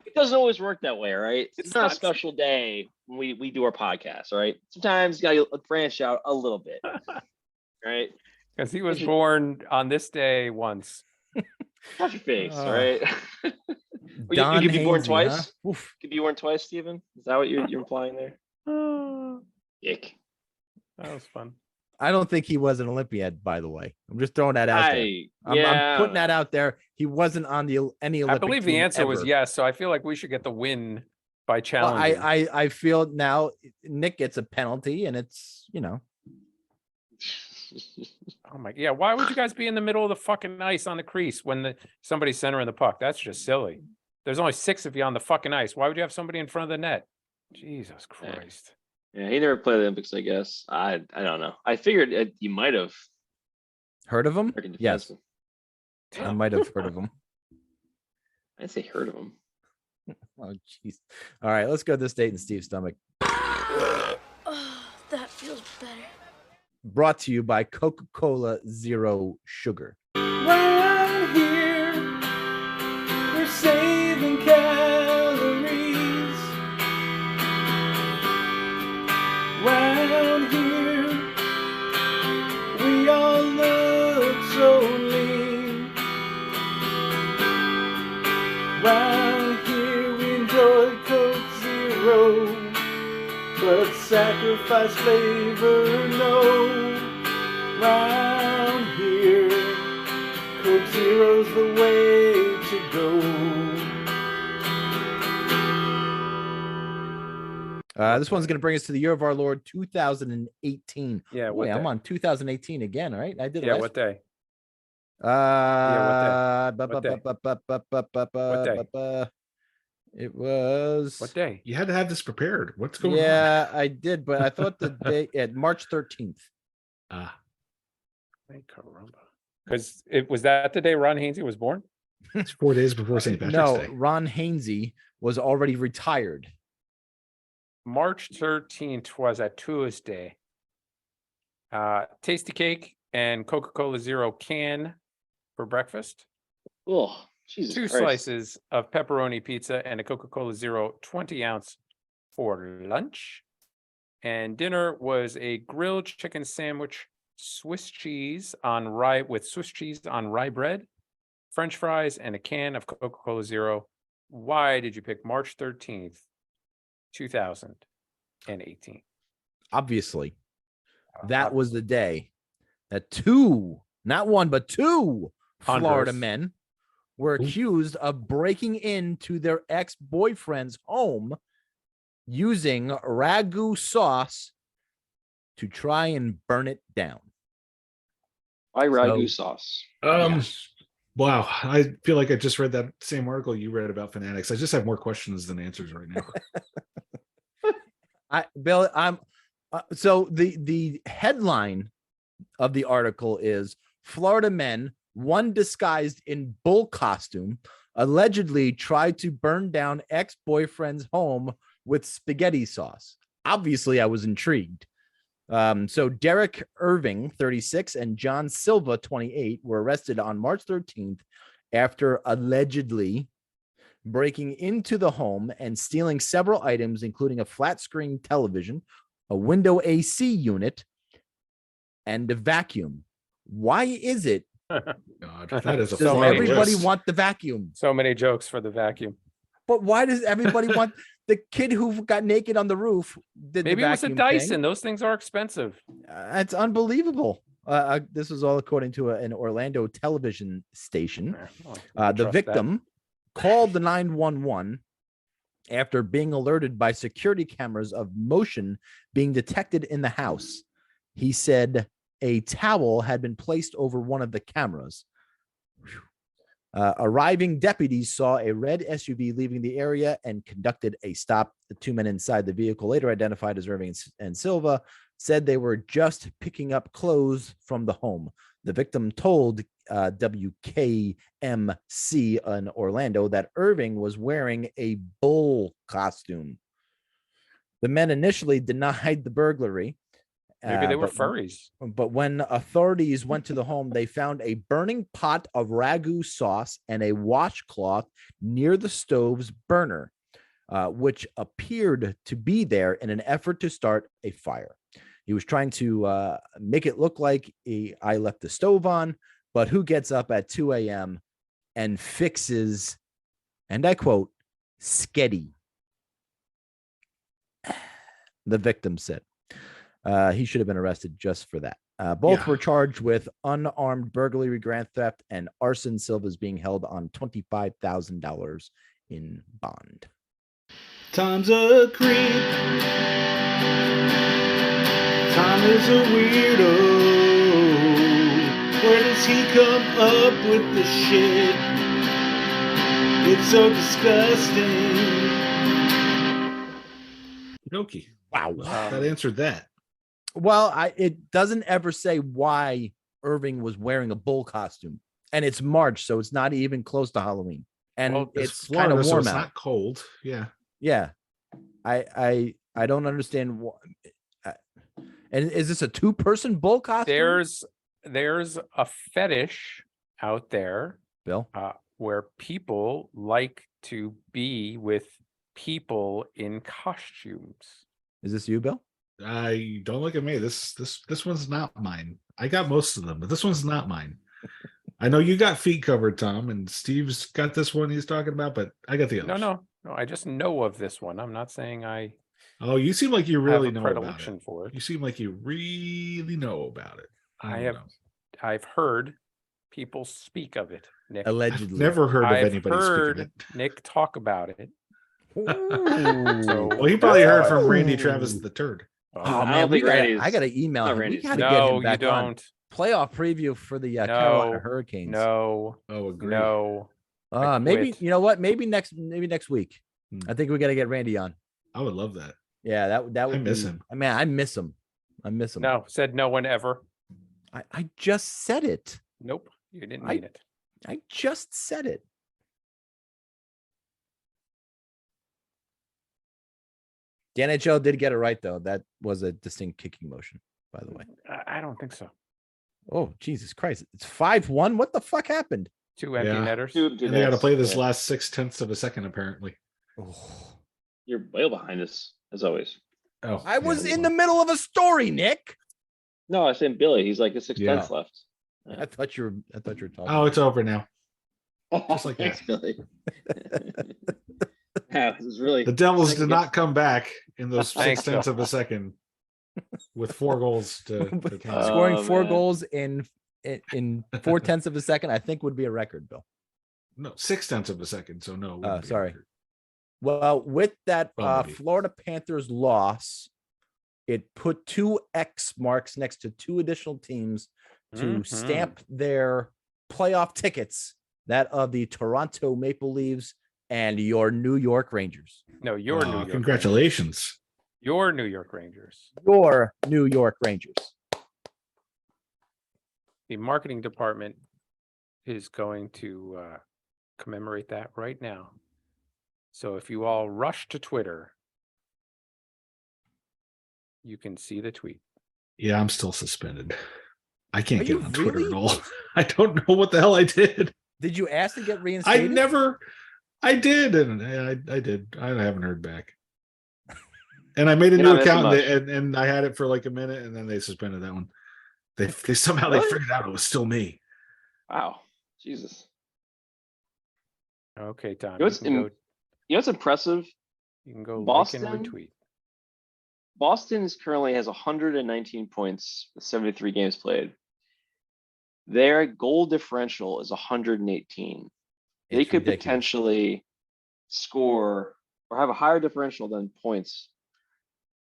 It doesn't always work that way, right? It's not a not. special day when we do our podcast, all right? Sometimes you got to branch out a little bit, right? Because he was born on this day once. Watch your face, all Oh. right? Or Don you could be born Hainsey, twice. huh? Oof. Could be born twice, Stephen. Is that what you're implying there? Ick. That was fun. I don't think he was an Olympiad, by the way. I'm just throwing that out there. I'm putting that out there. He wasn't on any Olympic I believe the team answer was ever. yes. So I feel like we should get the win by Well, challenging. I feel now Nick gets a penalty, and it's Oh my, yeah. Why would you guys be in the middle of the fucking ice on the crease when somebody's centering the puck? That's just silly. There's only 6 of you on the fucking ice. Why would you have somebody in front of the net? Jesus Christ. Yeah, he never played the Olympics, I guess. I don't know. I figured you might have. heard of him. American Yes, defenseman. I might have heard of him. I didn't say heard of him. Oh, jeez. All right, let's go to this date in Steve's stomach. Oh, that feels better. Brought to you by Coca-Cola Zero Sugar. Right here, we're saving calories. Round here, we all look so lean. Round here, we enjoy Coke Zero, but sacrifice flavor, no. Round here, Coke Zero's the way to go. This one's going to bring us to the year of our Lord 2018. Yeah. Boy, What I'm day? on 2018 again. All right, I did. Yeah. last What day? It was What day? You had to have this prepared. What's going on? Yeah, I did, but I thought the day at March 13th. Because it was that the day Ron Hainsey was born. It's 4 days before St. Patrick's No, Day. Ron Hainsey was already retired. March 13th was a Tuesday. Tasty cake and Coca-Cola Zero can for breakfast. Oh, Jesus 2 Christ. slices of pepperoni pizza and a Coca-Cola Zero 20-ounce for lunch. And dinner was a grilled chicken sandwich, Swiss cheese on rye bread, French fries, and a can of Coca-Cola Zero. Why did you pick March 13th, 2018? Obviously, that was the day that 2, not 1, but 2 Florida men were accused of breaking into their ex-boyfriend's home using ragu sauce to try and burn it down. Why ragu sauce? Wow. I feel like I just read that same article you read about Fanatics. I just have more questions than answers right now. Bill, so the headline of the article is Florida men, one disguised in bull costume, allegedly tried to burn down ex-boyfriend's home with spaghetti sauce. Obviously, I was intrigued. So Derek Irving, 36, and John Silva, 28, were arrested on March 13th after allegedly breaking into the home and stealing several items, including a flat screen television, a window AC unit, and a vacuum. Why is it? God, that is a Does far everybody list. want the vacuum? So many jokes for the vacuum. But why does everybody want the kid who got naked on the roof? Did Maybe the it was a vacuum Dyson. thing? Those things are expensive. It's unbelievable. This was all according to an Orlando television station. The victim called the 911 after being alerted by security cameras of motion being detected in the house. He said a towel had been placed over one of the cameras. Arriving deputies saw a red SUV leaving the area and conducted a stop. The 2 men inside the vehicle, later identified as Irving and Silva, said they were just picking up clothes from the home. The victim told WKMC in Orlando that Irving was wearing a bull costume. The men initially denied the burglary Maybe they were but furries. But when authorities went to the home, they found a burning pot of ragu sauce and a washcloth near the stove's burner, which appeared to be there in an effort to start a fire. He was trying to make it look like I left the stove on, but who gets up at 2 a.m. and fixes, and I quote, sketty? The victim said. He should have been arrested just for that. Both were charged with unarmed burglary, grand theft, and arson. Silva's being held on $25,000 in bond. Tom's a creep. Tom is a weirdo. Where does he come up with the shit? It's so disgusting. Okie. Wow. That answered that. Well, it doesn't ever say why Irving was wearing a bull costume, and it's March, so it's not even close to Halloween, and it's kind of so warm it's out. not cold. Yeah. Yeah, I don't understand what. And is this a 2-person bull costume? There's a fetish out there, Bill, where people like to be with people in costumes. Is this you, Bill? Don't look at me. This one's not mine. I got most of them, but this one's not mine. I know you got feet covered, Tom, and Steve's got this one he's talking about, but I got the others. No. I just know of this one. I'm not saying I. Oh, you seem like you really have a know about predilection it. for it. You seem like you really know about it. I've heard people speak of it, Nick. Allegedly. I've never heard of I've anybody heard speaking it. Nick talk about it. Well, he probably heard from Randy Travis the Turd. Oh I man, don't think Randy's- I gotta email not him. We Randy's- gotta get No, him you back on. don't. Playoff preview for the Carolina Hurricanes. No. Oh, agree. No. I Maybe quit. you know what? Maybe next week. I think we got to get Randy on. I would love that. Yeah, that would. I miss him. I mean, I miss him. No, said no one ever. I just said it. Nope, you didn't mean it. I just said it. The NHL did get it right, though. That was a distinct kicking motion, by the way. I don't think so. Oh, Jesus Christ. It's 5-1. What the fuck happened? 2 empty netters. Two And they got to play this yeah. last 0.6 of a second, apparently. Oh. You're way behind us, as always. Oh, I was in the middle of a story, Nick. No, I said Billy. He's like the 6 Yeah. tenths left. I thought you were talking. Oh, it's over now. Just like Thanks, that. Billy. Yeah, this is really The Devils Second did not come back in those Thanks, 0.6 of a second with 4 goals to count. Scoring Oh, 4 man. goals in 0.4 of a second, I think would be a record, Bill. No, 0.6 of a second. So no. it wouldn't be a Sorry. record. Well, with that Bumblebee. Florida Panthers loss, it put 2 X marks next to 2 additional teams to stamp their playoff tickets, that of the Toronto Maple Leafs and your New York Rangers. No, your New York. Congratulations. Your New York Rangers. Your New York Rangers. The marketing department is going to commemorate that right now. So if you all rush to Twitter, you can see the tweet. Yeah, I'm still suspended. I can't Are get you on Twitter really? at all. I don't know what the hell I did. Did you ask to get reinstated? I did, and I did. I haven't heard back. And I made a You're new not missing account, much. and I had it for like a minute, and then they suspended that one. They somehow Really? they figured out it was still me. wow. Jesus. Okay, Tom. You know what's You what's impressive? can go like Boston? and retweet. Boston currently has 119 points with 73 games played. Their goal differential is 118. They It's could ridiculous. potentially score or have a higher differential than points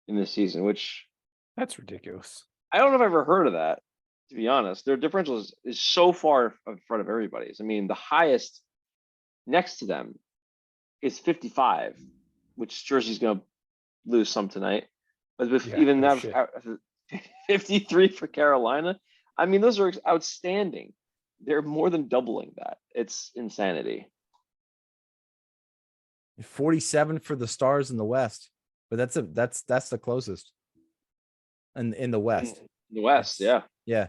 in this season, which That's ridiculous. I don't know if I've ever heard of that, to be honest. Their differential is so far in front of everybody's. I mean, the highest next to them is 55, which Jersey's going to lose some tonight. But with Yeah, even no that 53 for Carolina, I mean, those are outstanding. They're more than doubling that. It's insanity. 47 for the Stars in the West, but that's the closest. in the West. In the West, yeah. Yeah.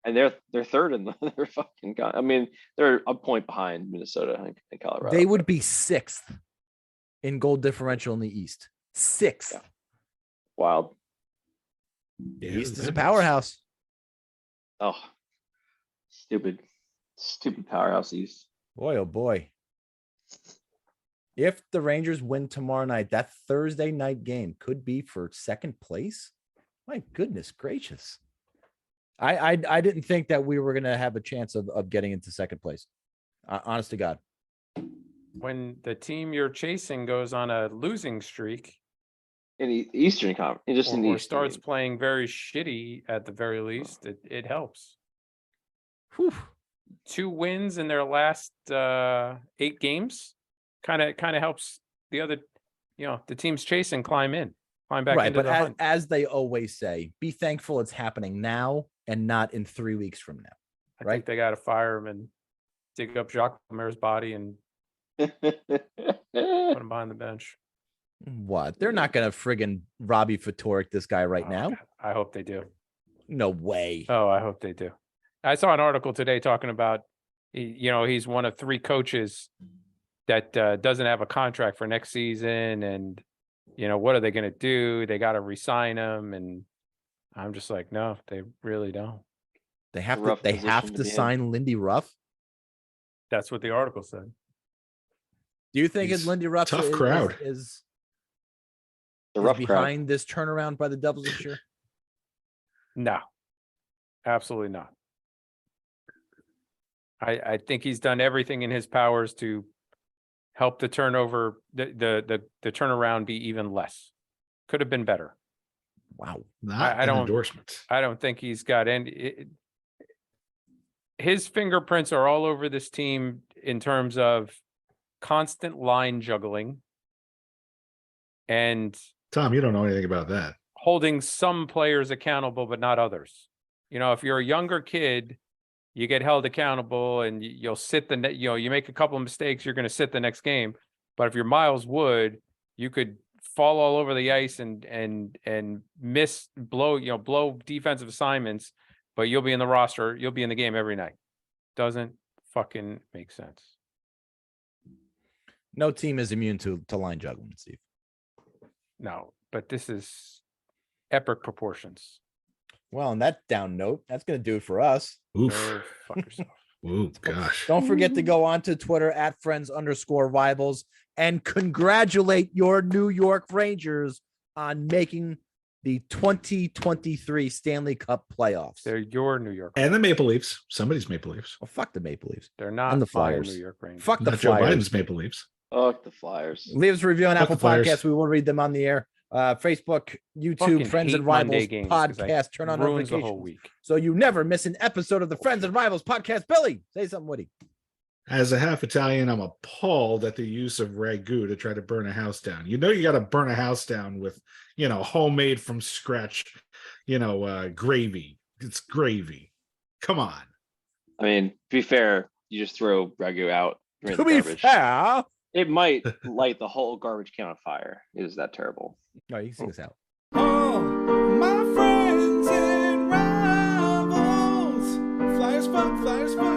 And they're third in the they're fucking. I mean, they're a point behind Minnesota and Colorado. They would be 6th in goal differential in the East. 6th. Yeah. Wild. The East is a powerhouse. Oh, stupid powerhouse East. Boy, oh boy. If the Rangers win tomorrow night, that Thursday night game could be for second place. My goodness gracious. I didn't think that we were going to have a chance of getting into second place. Honest to God. When the team you're chasing goes on a losing streak In the Eastern Conference, or starts playing very shitty at the very least, it helps. Whew. 2 wins in their last 8 games kind of helps the other, the teams chasing climb back Right, into but the hunt. as they always say, be thankful it's happening now and not in 3 weeks from now. I think they got to fire him and dig up Jacques Lemare's body and put him behind the bench. What? They're not going to friggin' Robbie Fatorik this guy right now. God, I hope they do. No way. Oh, I hope they do. I saw an article today talking about, he's one of 3 coaches that doesn't have a contract for next season. And, what are they going to do? They got to re-sign him. And I'm just like, no, they really don't. They have to sign Lindy Ruff. That's what the article said. Do you think it's Lindy Ruff tough crowd is the rough behind crowd. this turnaround by the Devils this year? No, absolutely not. I think he's done everything in his powers to help the turnover, the turnaround be even less. Could have been better. Wow. Not I an don't- endorsement. I don't think he's got any. His fingerprints are all over this team in terms of constant line juggling and Tom, you don't know anything about that. holding some players accountable, but not others. If you're a younger kid, you get held accountable and you'll sit you make a couple of mistakes, you're going to sit the next game. But if you're Miles Wood, you could fall all over the ice and blow defensive assignments, but you'll be in the roster, you'll be in the game every night. Doesn't fucking make sense. No team is immune to line juggling, Steve. No, but this is epic proportions. Well, on that down note, that's going to do it for us. Oof. Go fuck yourself. Ooh, gosh. Don't forget to go on to Twitter at @friends_rivals and congratulate your New York Rangers on making the 2023 Stanley Cup playoffs. They're your New York. And the Maple Leafs. Somebody's Maple Leafs. Well, fuck the Maple Leafs. They're not and the my Flyers. New York Rangers. Fuck the Not Joe Flyers. Biden's Maple Leafs. Fuck the Flyers. Leave us a review on Fuck Apple the Flyers. Podcasts. We will read them on the air. Facebook, YouTube, Fucking Friends hate and Rivals Monday games 'cause I podcast. Turn on ruins the notifications whole week. so you never miss an episode of the Friends and Rivals podcast. Billy, say something witty. As a half Italian, I'm appalled at the use of ragu to try to burn a house down. You got to burn a house down with, homemade from scratch, gravy. It's gravy. Come on. I mean, to be fair, you just throw ragu out. To be fair, It might light the whole garbage can on fire. It is that terrible. no, you can sing this out. Oh, my friends and rivals. Flyers fuck, flyers fuck.